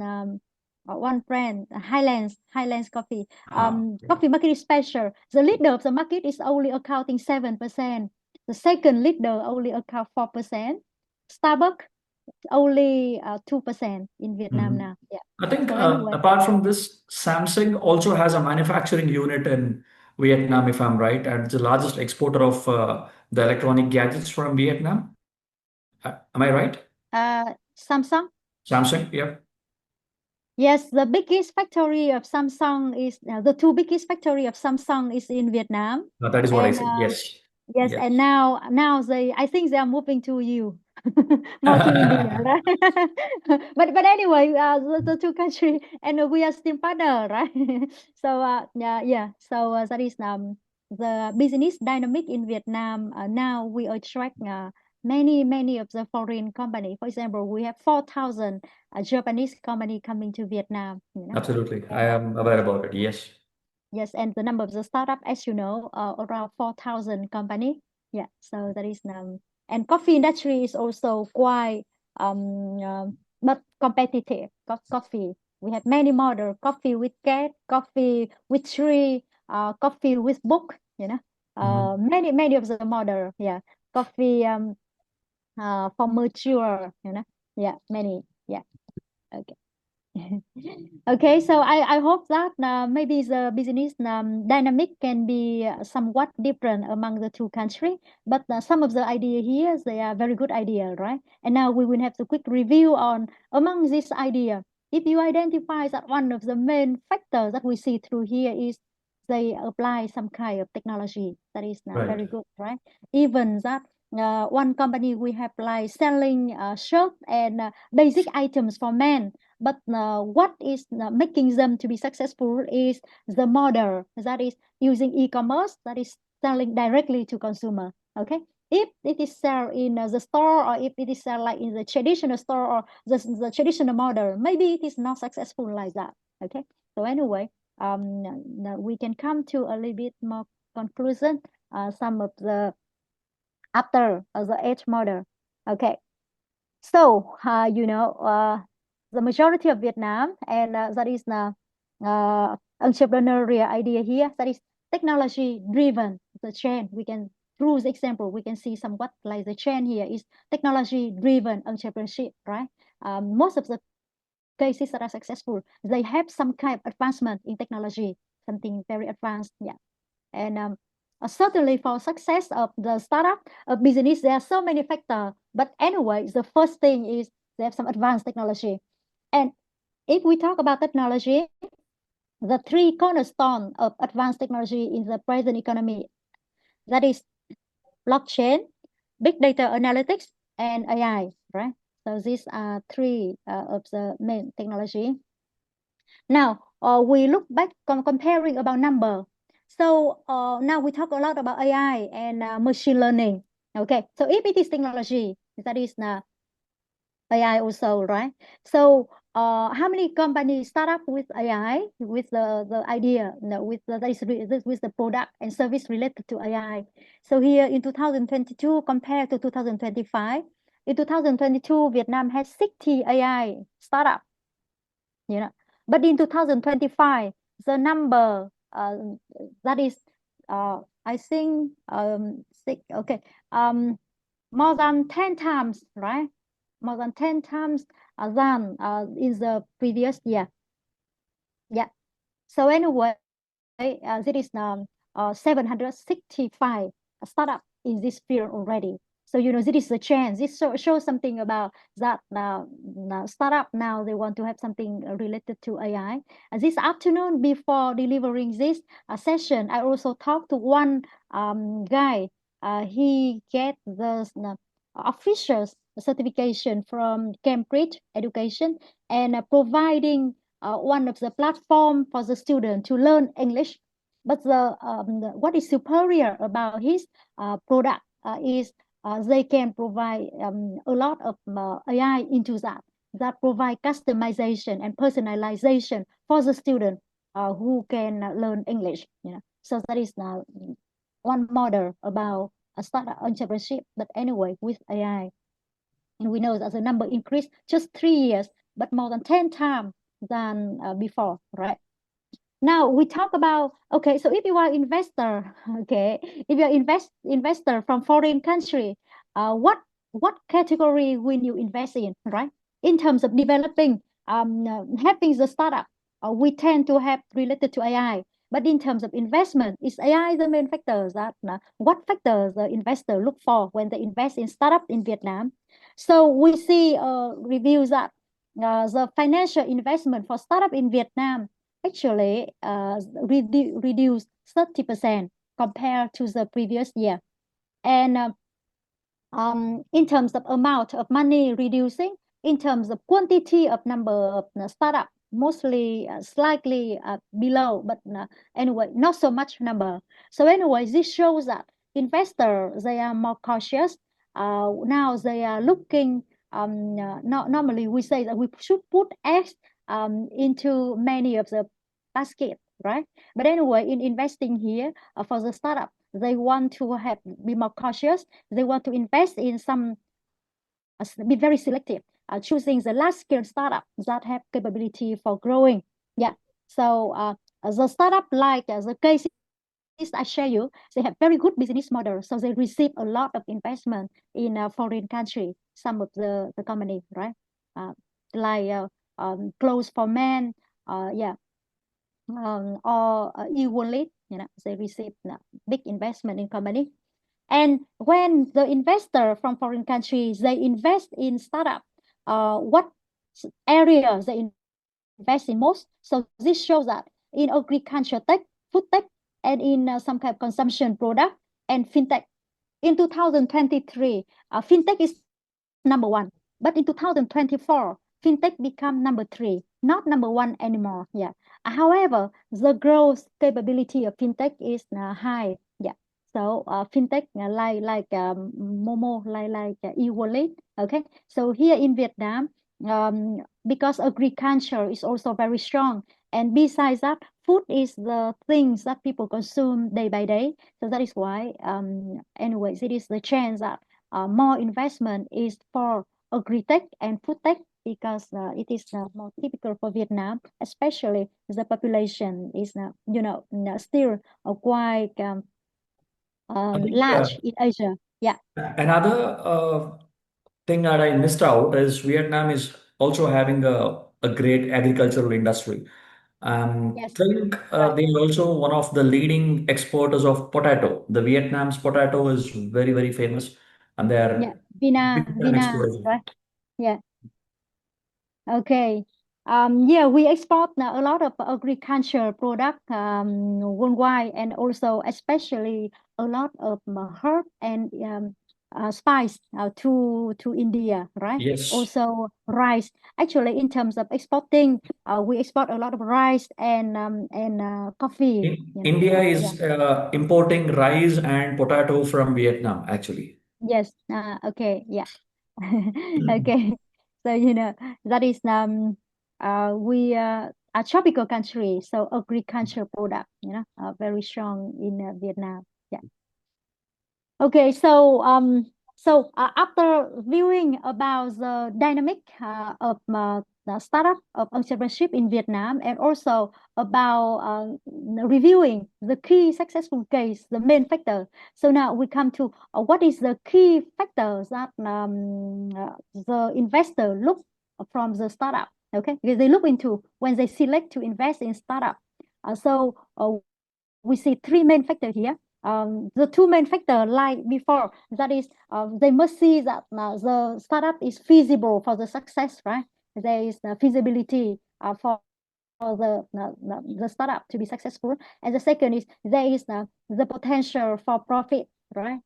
one brand, Highlands Coffee. Okay. Coffee market is special. The leader of the market is only accounting 7%. The second leader only account 4%. Starbucks only 2% in Vietnam Mhm. now. Yeah. I think So anyway, apart from this, Samsung also has a manufacturing unit in Vietnam, if I'm right, and it's the largest exporter of the electronic gadgets from Vietnam. Am I right? Samsung. Samsung, yeah. Yes, the biggest factory of Samsung is the two biggest factory of Samsung is in Vietnam, That is what I and said. Yes. yes, Yes. and now I think they are moving to you, more to India, right? But anyway, the two country and we are still partner, right? So yeah. So that is the business dynamic in Vietnam. Now we attract many of the foreign company. For example, we have 4,000 Japanese company coming to Vietnam. Absolutely. I And am aware about it. Yes. yes, and the number of the startup, as you know, around 4,000 company. Yeah, so that is and coffee industry is also quite but competitive. Coffee, we have many model: coffee with cat, coffee with tree, coffee with book. Mhm. Many of the model. Yeah, coffee for mature. Yeah, many. Yeah. Okay. Okay, so I hope that maybe the business dynamic can be somewhat different among the two countries, but some of the idea here, they are very good idea, right? And now we will have a quick review on among this idea. If you identify that one of the main factors that we see through here is they apply some kind of technology that is Right. very good, right? Even that one company we have like selling shirt and basic items for men, but what is making them to be successful is the model that is using e-commerce, that is selling directly to consumer. Okay, if it is sell in the store, or if it is sell like in the traditional store or the traditional model, maybe it is not successful like that. Okay, so anyway, now we can come to a little bit more conclusion. Some of the after the age model. Okay, so the majority of Vietnam, and that is the entrepreneurial idea here. That is technology driven. The trend we can, through the example, we can see somewhat like the trend here is technology driven entrepreneurship, right? Most of the cases that are successful, they have some kind of advancement in technology, something very advanced. Yeah, and certainly for success of the startup business, there are so many factors. But anyway, the first thing is they have some advanced technology. And if we talk about technology, the three cornerstone of advanced technology in the present economy, that is blockchain, big data analytics, and AI, right? So these are three of the main technology. Now, we look back comparing about number. So now we talk a lot about AI and machine learning. Okay, so if it is technology, that is AI also, right? So how many companies start up with AI, with the idea, with with the product and service related to AI? So here in 2022 compared to 2025, in 2022, Vietnam has 60 AI startup. But in 2025, the number that is I think Fantastic. Okay. More than 10 times, right? More than 10 times than in the previous year. Yeah. So anyway, there is 765 startup in this field already. So this is a chance. This shows something about that startup now they want to have something related to AI. This afternoon before delivering this session, I also talked to one guy. He get the official certification from Cambridge Education and providing one of the platform for the student to learn English. But what is superior about his product is they can provide a lot of AI into that provide customization and personalization for the student who can learn English. So that is one model about a startup entrepreneurship. But anyway, with AI, and we know that the number increased just 3 years, but more than 10 times than before, right? Now we talk about, okay, so if you are investor, okay, if you're investor from foreign country, what category will you invest in, right? In terms of developing, having the startup, we tend to have related to AI. But in terms of investment, is AI the main factor? That what factors the investor look for when they invest in startup in Vietnam? So we see reviews that the financial investment for startup in Vietnam actually reduced 30% compared to the previous year. And in terms of amount of money reducing, in terms of quantity of number of startup, mostly slightly below, but anyway, not so much number. So anyway, this shows that investors, they are more cautious. Now they are looking, normally we say that we should put eggs into many of the basket, right? But anyway, in investing here for the startup, they want to be more cautious. They want to invest in some, be very selective, choosing the large scale startup that have capability for growing. Yeah. So the startup like the cases I share you, they have very good business model. So they receive a lot of investment in a foreign country, some of the company, right? Like Clothes for Men, yeah. Or equally, they receive big investment in company. And when the investor from foreign countries, they invest in startup, what areas they invest in most? So this shows that in agriculture tech, food tech, and in some kind of consumption product and fintech. In 2023, fintech is number one, but in 2024, fintech become number three, not number one anymore. Yeah. However, the growth capability of fintech is high. Yeah. So fintech like Momo, like e-wallet. Okay. So here in Vietnam, because agriculture is also very strong, and besides that, food is the things that people consume day by day. So that is why, anyways, it is the chance that more investment is for agri-tech and food tech because it is more typical for Vietnam, especially the population is still quite I think large in Asia. Yeah. another thing that I missed out is Vietnam is also having a great agricultural industry. Yes. Think Right. they are also one of the leading exporters of potato. The Vietnam's potato is very, very famous, and they Yeah. are big time Vina, exporters. right? Yeah. Okay. Yeah, we export now a lot of agriculture product worldwide, and also especially a lot of herb and spice to India, right? Yes. Also rice. Actually, in terms of exporting, we export a lot of rice and coffee. India Yeah. is importing rice and potato from Vietnam, actually. Yes. Okay. Yeah. Okay. So that is we a tropical country, so agriculture product, very strong in Vietnam. Yeah. Okay. So after viewing about the dynamic of the startup of entrepreneurship in Vietnam, and also about reviewing the key successful case, the main factor. So now we come to what is the key factors that the investor look from the startup. Okay, because they look into when they select to invest in startup. We see three main factors here. The two main factors like before, that is, they must see that the startup is feasible for the success, right? There is feasibility for the startup to be successful. And the second is there is the potential for profit, right?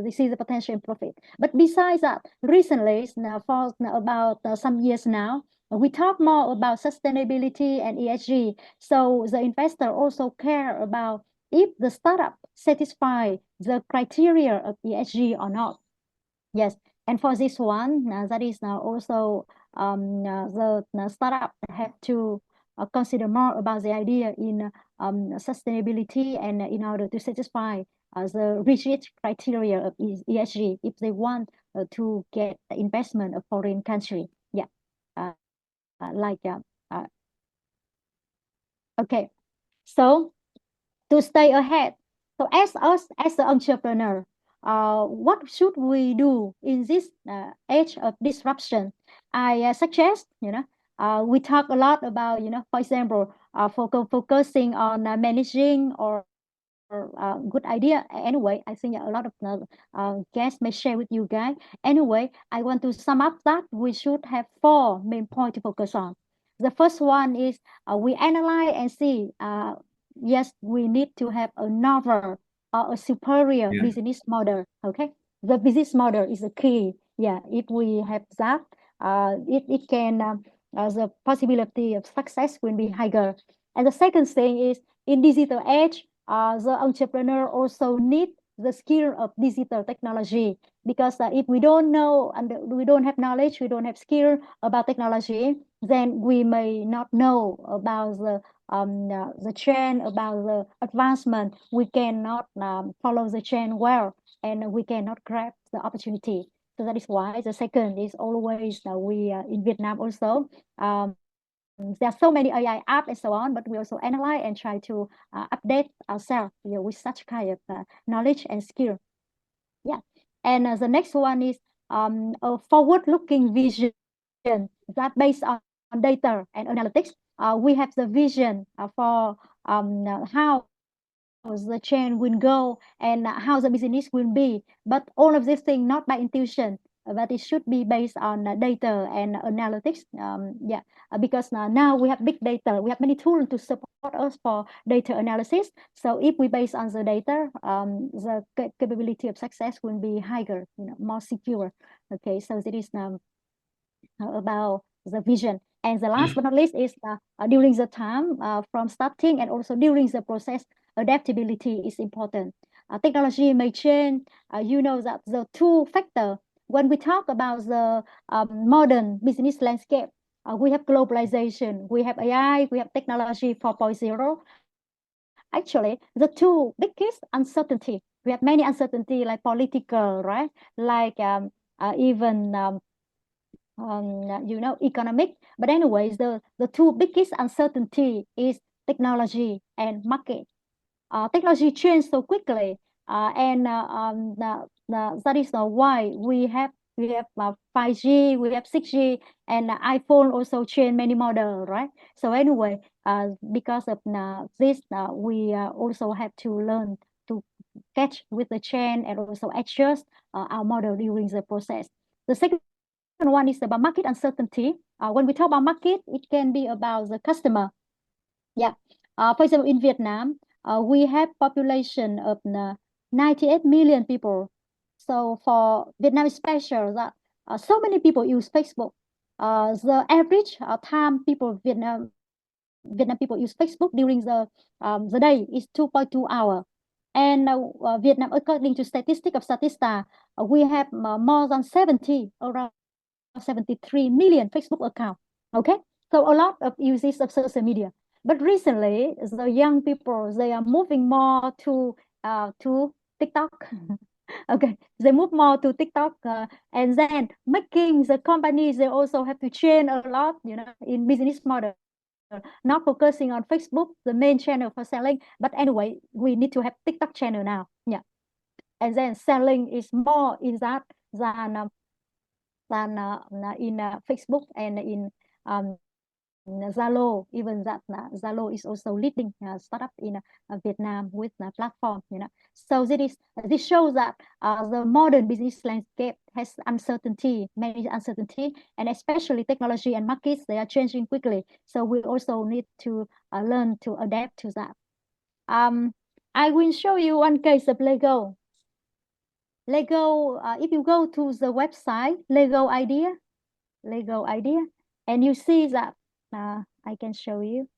They see the potential in profit. But besides that, recently, for about some years now, we talk more about sustainability and ESG. So the investor also care about if the startup satisfy the criteria of ESG or not. Yes, and for this one, that is now also the startup have to consider more about the idea in sustainability, and in order to satisfy the rigid criteria of ESG if they want to get investment of foreign country. Yeah, okay. So to stay ahead, so as us as the entrepreneur, what should we do in this age of disruption? I suggest, we talk a lot about, for example, focusing on managing or good idea. Anyway, I think a lot of guests may share with you guys. Anyway, I want to sum up that we should have four main points to focus on. The first one is we analyze and see, yes, we need to have a novel or a superior business model. Okay, the business model is the key. Yeah, if we have that, it can the possibility of success will be higher. And the second thing is in digital age, the entrepreneur also need the skill of digital technology, because if we don't know and we don't have knowledge, we don't have skill about technology, then we may not know about the trend, about the advancement. We cannot follow the trend well, and we cannot grab the opportunity. So that is why the second is always we in Vietnam also. There are so many AI apps and so on, but we also analyze and try to update ourselves with such kind of knowledge and skill. Yeah, and the next one is a forward-looking vision that based on data and analytics. We have the vision for how the chain will go and how the business will be. But all of these things not by intuition, but it should be based on data and analytics. Because now we have big data, we have many tools to support us for data analysis. So if we base on the data, the capability of success will be higher, more secure. Okay, so it is about the vision. And the last but not least is during the time from starting and also during the process, adaptability is important. Technology may change. You know that the two factor when we talk about the modern business landscape, we have globalization, we have AI, we have technology 4.0. Actually, the two biggest uncertainty, we have many uncertainty like political, right? Like even economic. But anyways, the two biggest uncertainty is technology and market. Technology changes so quickly, and that is why we have 5G, we have 6G, and iPhone also change many models, right? So anyway, because of this, we also have to learn to catch with the trend and also adjust our model during the process. The second one is about market uncertainty. When we talk about market, it can be about the customer. Yeah. For example, in Vietnam, we have population of 98 million people. So for Vietnam is special that so many people use Facebook. The average time Vietnam people use Facebook during the day is 2.2 hours. And Vietnam, according to statistics of Statista, we have more than around 73 million Facebook account. Okay, so a lot of users of social media. But recently, the young people, they are moving more to TikTok, Okay, they move more to TikTok, and then making the companies, they also have to change a lot, in business model, not focusing on Facebook, the main channel for selling, but anyway, we need to have TikTok channel now. Yeah, and then selling is more in that than in Facebook and in Zalo. Even that Zalo is also leading startup in Vietnam with the platform. So this shows that the modern business landscape has uncertainty, many uncertainty, and especially technology and markets, they are changing quickly. So we also need to learn to adapt to that. I will show you one case of Lego. Lego, if you go to the website Lego Idea, and you see that I can show you.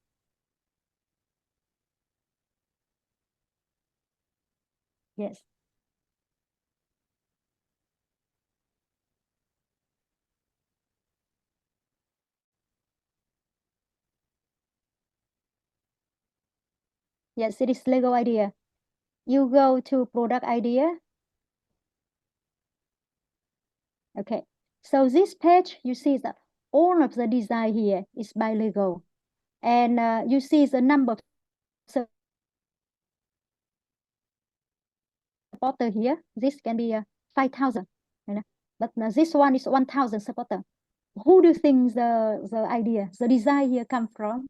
Yes. Yes, it is Lego Idea. You go to product idea. Okay. So this page, you see that all of the design here is by Lego. And you see the number of supporter here. This can be 5,000. But this one is 1,000 supporter. Who do you think the idea, the design here come from?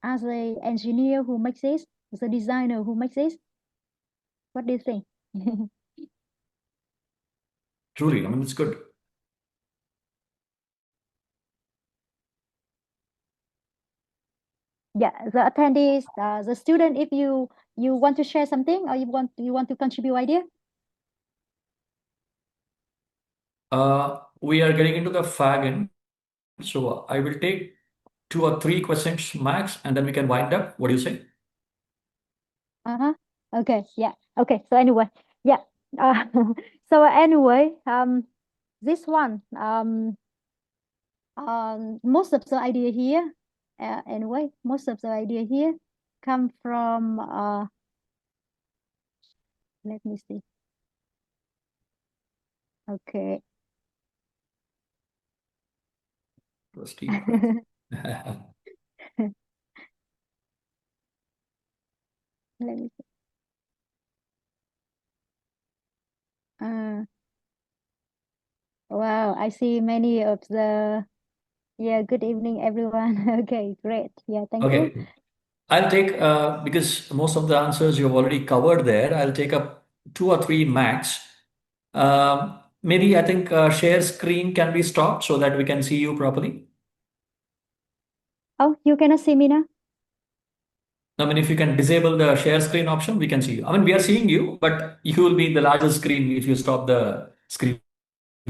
As the engineer who makes this, the designer who makes this? What do you think? Truly, I mean, it's good. Yeah, the attendees, the student, if you want to share something or you want to contribute idea? We are getting into the fag end, so I will take 2 or 3 questions max, and then we can wind up. What do you say? Okay, yeah. Okay, so anyway, yeah. So anyway, this one, most of the idea here, anyway, most of the idea here come from, let me see. Okay. Steve. Let me see. Wow, I see many of the, yeah, good evening, everyone. Okay, great. Yeah, thank you. Okay. I'll take, because most of the answers you've already covered there, I'll take up 2 or 3 max. Maybe I think share screen can be stopped so that we can see you properly. Oh, you cannot see me now? I mean, if you can disable the share screen option, we can see you. I mean, we are seeing you, but you will be in the larger screen if you stop the screen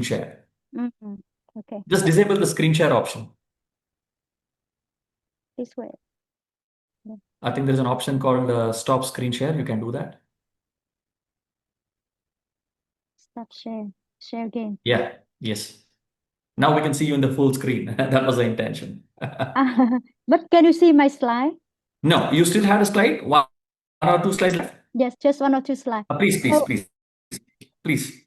share. Okay, Just disable the screen share option. this way. I think there's an option called stop screen share. You can do that. Stop share again. Yeah, yes. Now we can see you in the full screen. That was the intention. But can you see my slide? No, you still had a slide? One or 2 slides left? Yes, just 1 or 2 slides. Please.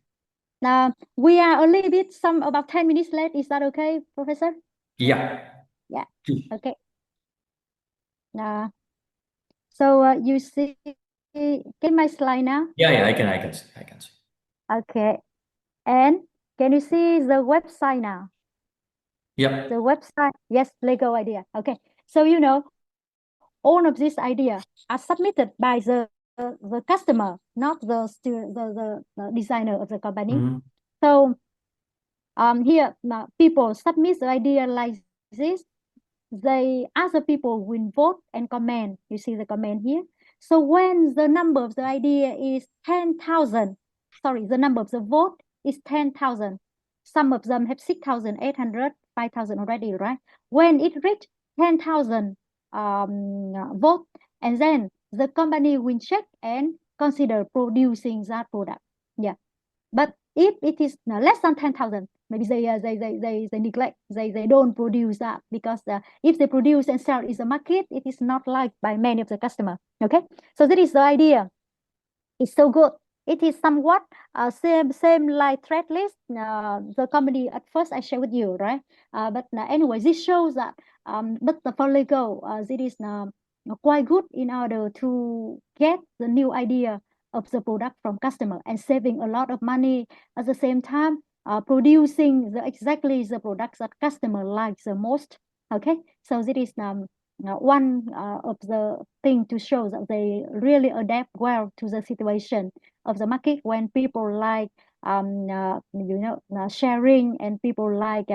Now, we are a little bit, about 10 minutes late. Is that okay, Professor? Yeah. Yeah, Please. okay. So you see, get my slide now? Yeah, I can see. Okay. And can you see the website now? Yeah. The website, yes, Lego idea. Okay. So all of these ideas are submitted by the customer, not the designer of the company. So here people submit the idea like this. Other people will vote and comment. You see the comment here. So when the number of the idea is 10,000, sorry, the number of the vote is 10,000. Some of them have 6,800, 5,000 already, right? When it reach 10,000 vote, and then the company will check and consider producing that product. Yeah. But if it is less than 10,000, maybe they neglect, they don't produce that, because if they produce and sell in the market, it is not liked by many of the customer. Okay, so that is the idea. It's so good. It is somewhat same like Threadless, the company at first I share with you, right? But anyway, this shows that but for Lego, it is quite good in order to get the new idea of the product from customer and saving a lot of money at the same time, producing exactly the products that customer likes the most. Okay, so this is one of the thing to show that they really adapt well to the situation of the market, when people like sharing, and people like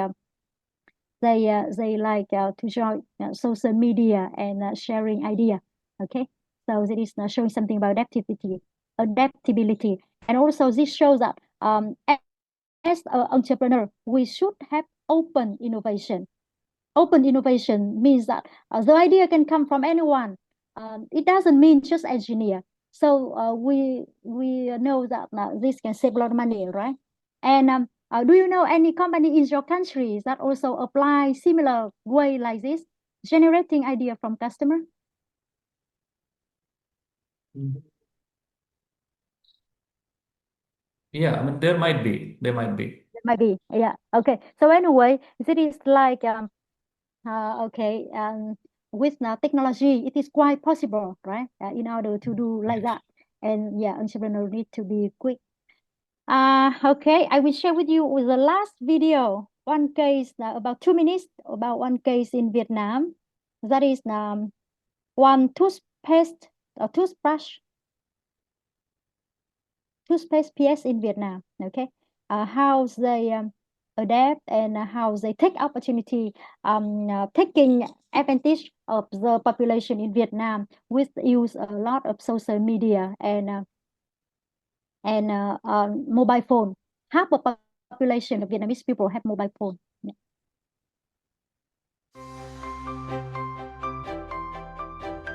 they like to join social media and sharing idea. Okay, so this is showing something about adaptability, and also this shows that as an entrepreneur, we should have open innovation. Open innovation means that the idea can come from anyone. It doesn't mean just engineer. So we know that this can save a lot of money, right? And do you know any company in your country that also apply similar way like this, generating idea from customer? Yeah, I mean, there might be. There might be. There might be. Yeah. Okay. So anyway, this is like okay, with now technology, it is quite possible, right? In order to do like that, and yeah, entrepreneur need to be quick. Okay, I will share with you with the last video, one case about 2 minutes, about one case in Vietnam. That is one toothpaste or toothbrush PS in Vietnam. Okay, how they adapt and how they take opportunity, taking advantage of the population in Vietnam with use a lot of social media and mobile phone. Half of population of Vietnamese people have mobile phone. Yeah.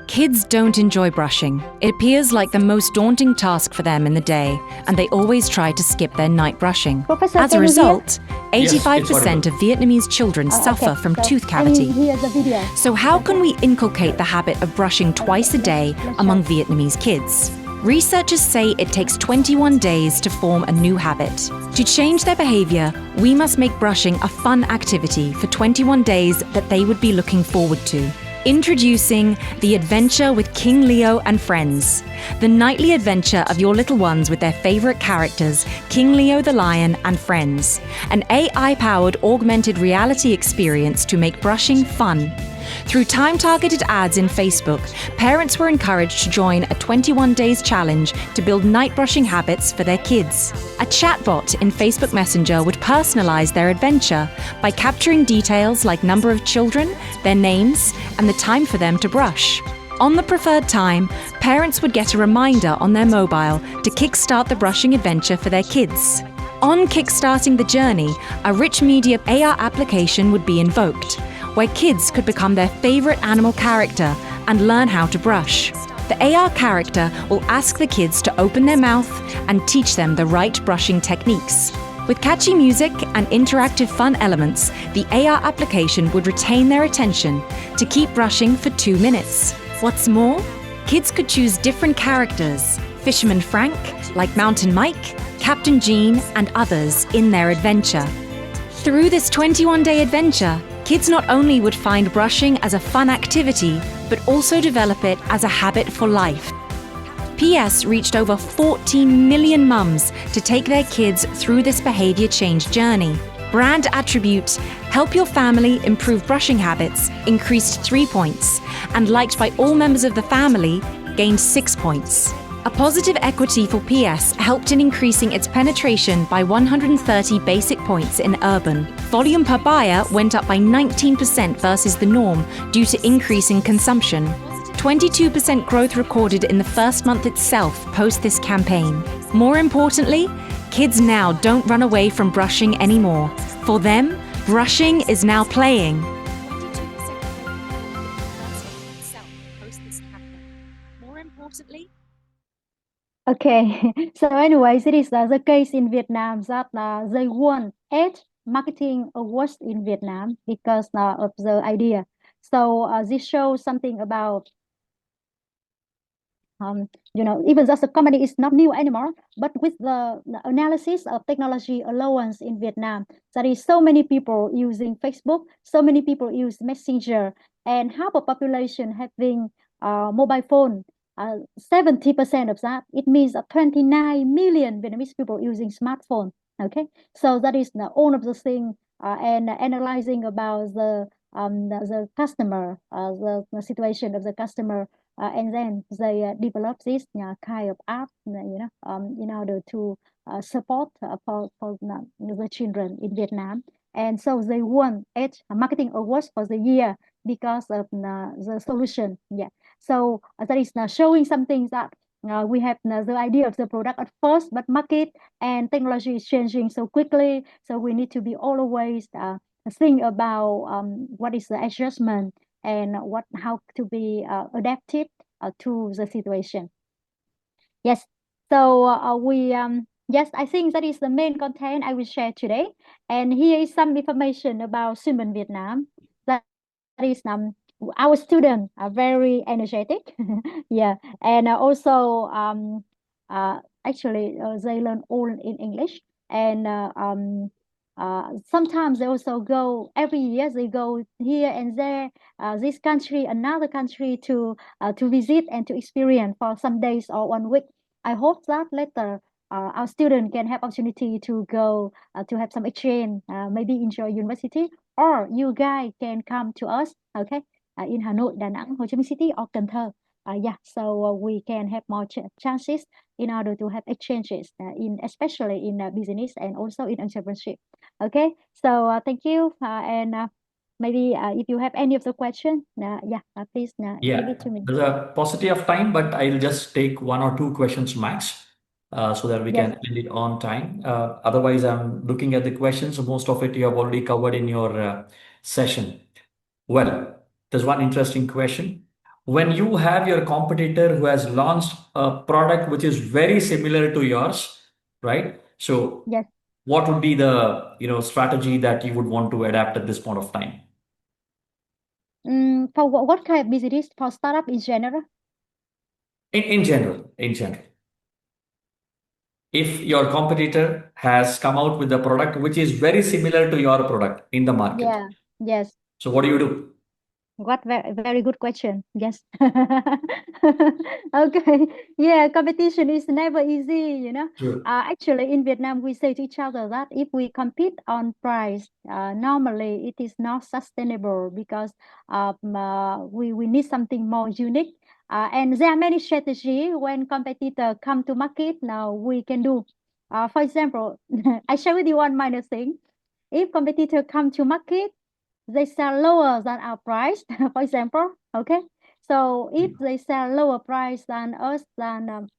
Kids don't enjoy brushing. It appears like the most daunting task for them in the day, and they always try to skip their night brushing. Professor, As a can you hear? result, 85% of Vietnamese children suffer Okay, from so tooth I will cavity. hear the video. So how can we inculcate the habit of brushing twice a day among Vietnamese kids? Researchers say it takes 21 days to form a new habit. To change their behavior, we must make brushing a fun activity for 21 days that they would be looking forward to. Introducing The Adventure with King Leo and Friends, the nightly adventure of your little ones with their favorite characters, King Leo the Lion and Friends, an AI-powered augmented reality experience to make brushing fun. Through time-targeted ads in Facebook, parents were encouraged to join a 21 days challenge to build night brushing habits for their kids. A chatbot in Facebook Messenger would personalize their adventure by capturing details like number of children, their names, and the time for them to brush. On the preferred time, parents would get a reminder on their mobile to kickstart the brushing adventure for their kids. On kickstarting the journey, a rich media AR application would be invoked, where kids could become their favorite animal character and learn how to brush. The AR character will ask the kids to open their mouth and teach them the right brushing techniques. With catchy music and interactive fun elements, the AR application would retain their attention to keep brushing for 2 minutes. What's more, kids could choose different characters, Fisherman Frank, like Mountain Mike, Captain Jean, and others in their adventure. Through this 21-day adventure, kids not only would find brushing as a fun activity, but also develop it as a habit for life. PS reached over 14 million mums to take their kids through this behavior change journey. Brand attribute, help your family improve brushing habits, increased 3 points, and liked by all members of the family, gained 6 points. A positive equity for PS helped in increasing its penetration by 130 basic points in urban. Volume per buyer went up by 19% versus the norm due to increasing consumption. 22% growth recorded in the first month itself post this campaign. More importantly, kids now don't run away from brushing anymore. For them, brushing is now playing. More importantly, Okay, so anyways, it is the case in Vietnam that they won 8 marketing awards in Vietnam because of the idea. So this shows something about even just the company is not new anymore, but with the analysis of technology allowance in Vietnam, there is so many people using Facebook, so many people use Messenger, and half of population having mobile phone. 70% of that, it means 29 million Vietnamese people using smartphone. Okay, so that is all of the thing, and analyzing about the customer, the situation of the customer, and then they develop this kind of app, in order to support for the children in Vietnam. And so they won 8 marketing awards for the year because of the solution. Yeah. So that is showing something that we have the idea of the product at first, but market and technology is changing so quickly. So we need to be always think about what is the adjustment and how to be adaptive to the situation. Yes. So yes, I think that is the main content I will share today. And here is some information about Swinburne Vietnam. That is our students are very energetic. Yeah, and also actually they learn all in English, and sometimes they also go every year. They go here and there, this country, another country to visit and to experience for some days or 1 week. I hope that later our students can have opportunity to go to have some exchange, maybe in your university, or you guys can come to us, okay, in Hà Nội, Đà Nẵng, Ho Chi Minh City, or Cần Thơ. Yeah, so we can have more chances in order to have exchanges especially in business and also in entrepreneurship. Okay, so thank you, and maybe if you have any of the question, please give it to me. There's a paucity of time, but I'll just take 1 or 2 questions max, so that we Yes. can end it on time. Otherwise, I'm looking at the questions. Most of it you have already covered in your session. Well, there's one interesting question. When you have your competitor who has launched a product which is very similar to yours, right? So Yes. what would be the strategy that you would want to adapt at this point of time? For what kind of business? For startup in general? In general. If your competitor has come out with a product which is very similar to your product in the market, Yeah. Yes. so what do you do? What very good question. Yes. Okay. Yeah, competition is never easy, Sure. Actually, in Vietnam, we say to each other that if we compete on price, normally it is not sustainable because we need something more unique. And there are many strategies when competitors come to market. Now we can do. For example, I share with you one minor thing. If competitor come to market, they sell lower than our price, for example. Okay, so if they sell lower price than us, then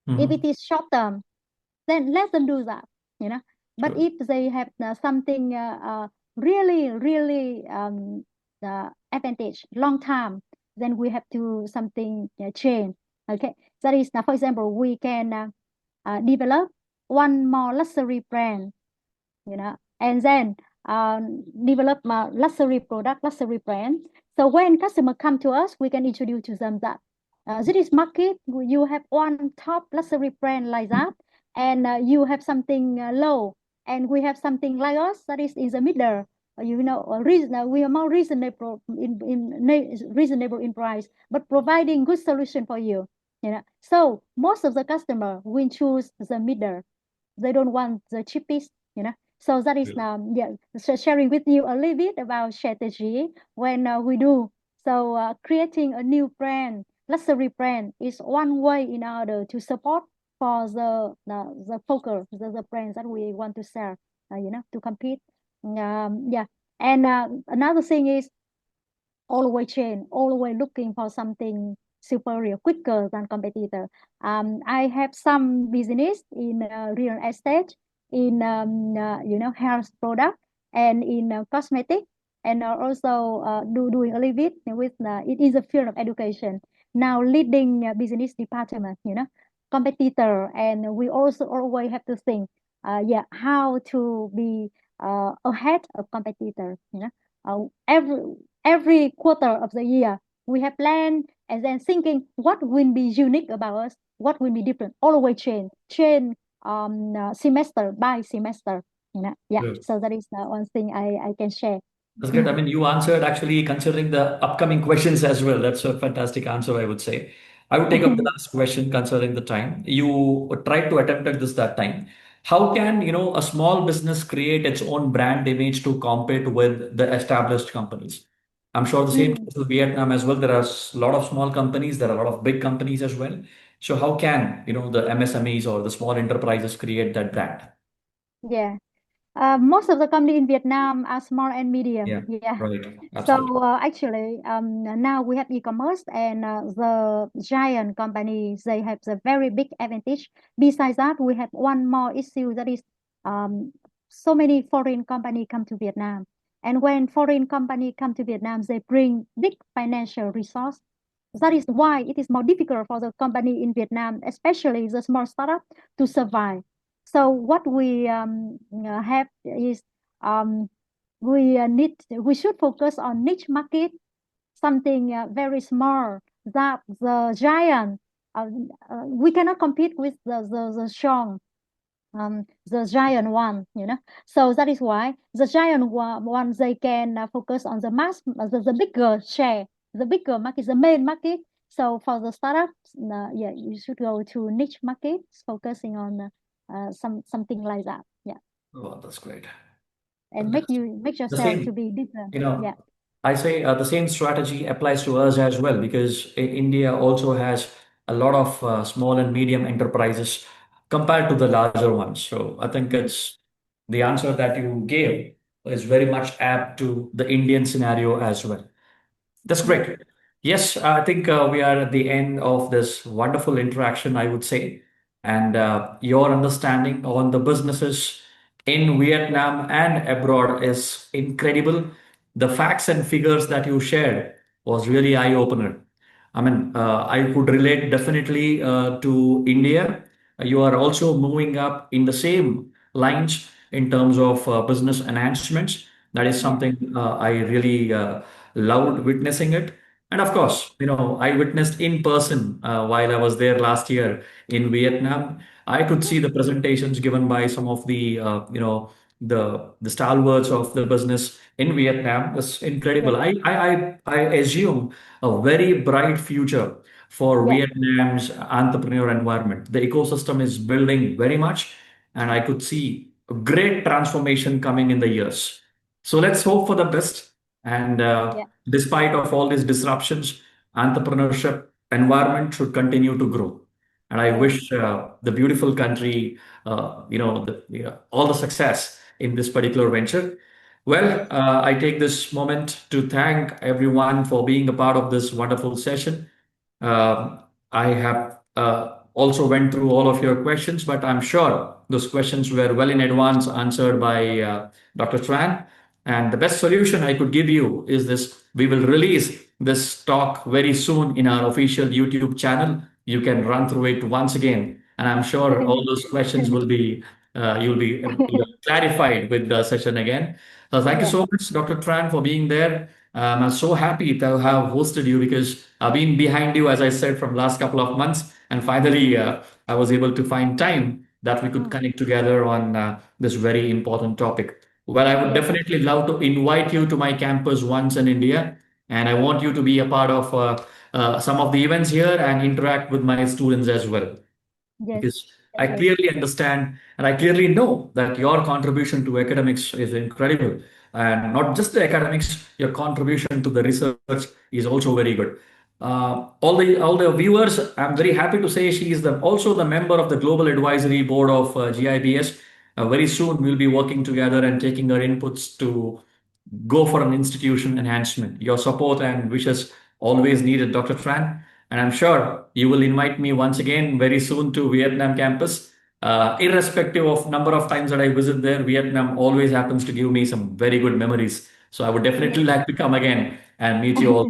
if it is short term, then let them do that, But Sure. if they have something really advantage long term, then we have to something change. Okay, that is now, for example, we can develop one more luxury brand, and then develop luxury product, luxury brand. So when customer come to us, we can introduce to them that this is market. You have one top luxury brand like that, and you have something low, and we have something like us that is in the middle. We are more reasonable reasonable in price, but providing good solution for you. So most of the customer will choose the middle. They don't want the cheapest. So that is so sharing with you a little bit about strategy when we do. So creating a new brand, luxury brand, is one way in order to support for the focus, the brands that we want to sell, to compete. Yeah. And another thing is always change, always looking for something superior, quicker than competitor. I have some business in real estate, in health product, and in cosmetic, and also doing a little bit with it is a field of education. Now leading business department, competitor, and we also always have to think, how to be ahead of competitors. Every quarter of the year, we have planned and then thinking what will be unique about us, what will be different, always change semester by semester. Yeah. Good. So that is the one thing I can share. That's great. I mean, you answered actually considering the upcoming questions as well. That's a fantastic answer, I would say. I would take up the last question considering the time. You tried to attempt at this that time. How can, a small business create its own brand image to compete with the established companies? I'm sure the same Mm. case with Vietnam as well. There are a lot of small companies, there are a lot of big companies as well. So how can, the MSMEs or the small enterprises create that brand? Yeah. Most of the company in Vietnam are small and medium. Yeah, Yeah. right. So Absolutely. actually, now we have e-commerce and the giant companies, they have the very big advantage. Besides that, we have one more issue that is um, so many foreign company come to Vietnam. And when foreign company come to Vietnam, they bring big financial resource. That is why it is more difficult for the company in Vietnam, especially the small startup, to survive. So what we have is um, we should focus on niche market, something very small that the giant we cannot compete with the strong the giant one, so that is why the giant one they can focus on the mass the bigger share, the bigger market, the main market. So for the startups, yeah, you should go to niche markets focusing on something like that. Yeah. Oh, that's great. And make The yourself to same, be different. you know, Yeah. I say the same strategy applies to us as well because India also has a lot of small and medium enterprises compared to the larger ones. So I think it's the answer that you gave is very much apt to the Indian scenario as well. That's Yeah. great. Yes, I think we are at the end of this wonderful interaction, I would say. And your understanding on the businesses in Vietnam and abroad is incredible. The facts and figures that you shared was really eye-opener. I mean, I could relate definitely to India. You are also moving up in the same lines in terms of business enhancements. That is Yeah. something I really loved witnessing it. And of course, I witnessed in person while I was there last year in Vietnam. I could see the presentations given by some of the, the stalwarts of the business in Vietnam was incredible. Yeah. I assume a very bright future for Yeah. Vietnam's entrepreneur environment. The ecosystem is building very much, and I could see a great transformation coming in the years. So let's hope for the best. And Yeah. despite of all these disruptions, entrepreneurship environment should continue to grow. And I Yeah. wish the beautiful country, all the success in this particular venture. Well, I take this moment to thank everyone for being a part of this wonderful session. I have also went through all of your questions, but I'm sure those questions were well in advance answered by Dr. Tran. And the best solution I could give you is this. We will release this talk very soon in our official YouTube channel. You can run through it once again. And I'm sure all those questions will be, you'll be clarified with the session again. So thank you Yeah. so much, Dr. Tran, for being there. I'm so happy to have hosted you because I've been behind you, as I said, from last couple of months. And finally, I was able to find time that we could Mm. connect together on this very important topic. Well, I would Yeah. definitely love to invite you to my campus once in India. And I want you to be a part of some of the events here and interact with my students as well Yes. because I Definitely. clearly understand and I clearly know that your contribution to academics is incredible. And not just the academics, your contribution to the research is also very good. All the viewers, I'm very happy to say she is also the member of the Global Advisory Board of GIBS. Very soon we'll be working together and taking our inputs to go for an institution enhancement. Your support and wishes always needed, Dr. Tran. And I'm sure you will invite me once again very soon to Vietnam campus. Irrespective of number of times that I visit there, Vietnam always happens to give me some very good memories. So I would definitely Yeah. like to come again and meet you all.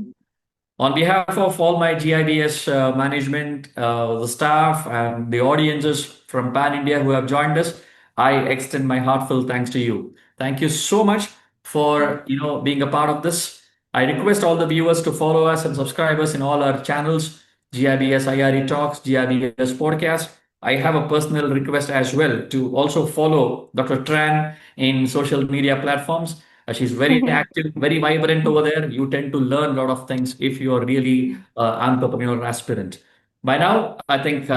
On behalf of all my GIBS management, the staff, and the audiences from Pan India who have joined us, I extend my heartfelt thanks to you. Thank you so much for being a part of this. I request all the viewers to follow us and subscribe us in all our channels, GIBS IRE Talks, GIBS Podcast. I have a personal request as well to also follow Dr. Tran in social media platforms. She's very active, very vibrant over there. You tend to learn a lot of things if you are really entrepreneur aspirant. By now, I think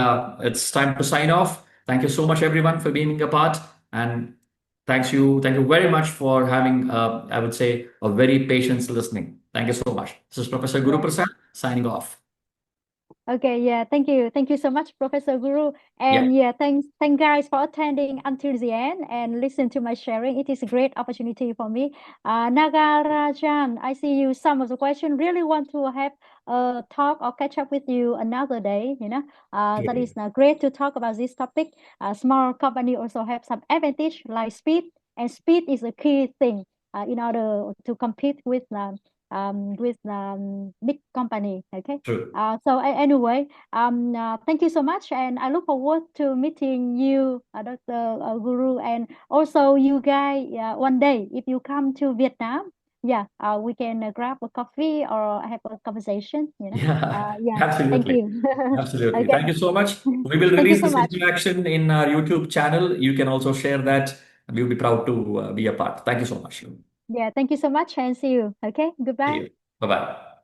it's time to sign off. Thank you so much, everyone, for being a part. And thank you very much for having, I would say, a very patient listening. Thank you so much. This is Professor Guru Yeah. Prasad signing off. Okay, yeah, thank you. Thank you so much, Professor Guru. Yeah. And yeah, thanks guys for attending until the end and listen to my sharing. It is a great opportunity for me. Nagarajan, I see you some of the question. Really want to have a talk or catch up with you another day, that is great to talk about this topic. Small company also have some advantage like speed, and speed is a key thing in order to compete with big company. Okay. True. So anyway, thank you so much, and I look forward to meeting you, Dr. Guru, and also you guys one day if you come to Vietnam. Yeah, we can grab a coffee or have a conversation. Yeah, Yeah. Thank absolutely. you. Absolutely. Okay. Thank you so much. We will Thank you release so this much. interaction in our YouTube channel. You can also share that. We'll be proud to be a part. Thank you so much. See Yeah, thank you so much, and see you. Okay, goodbye. you. Bye bye.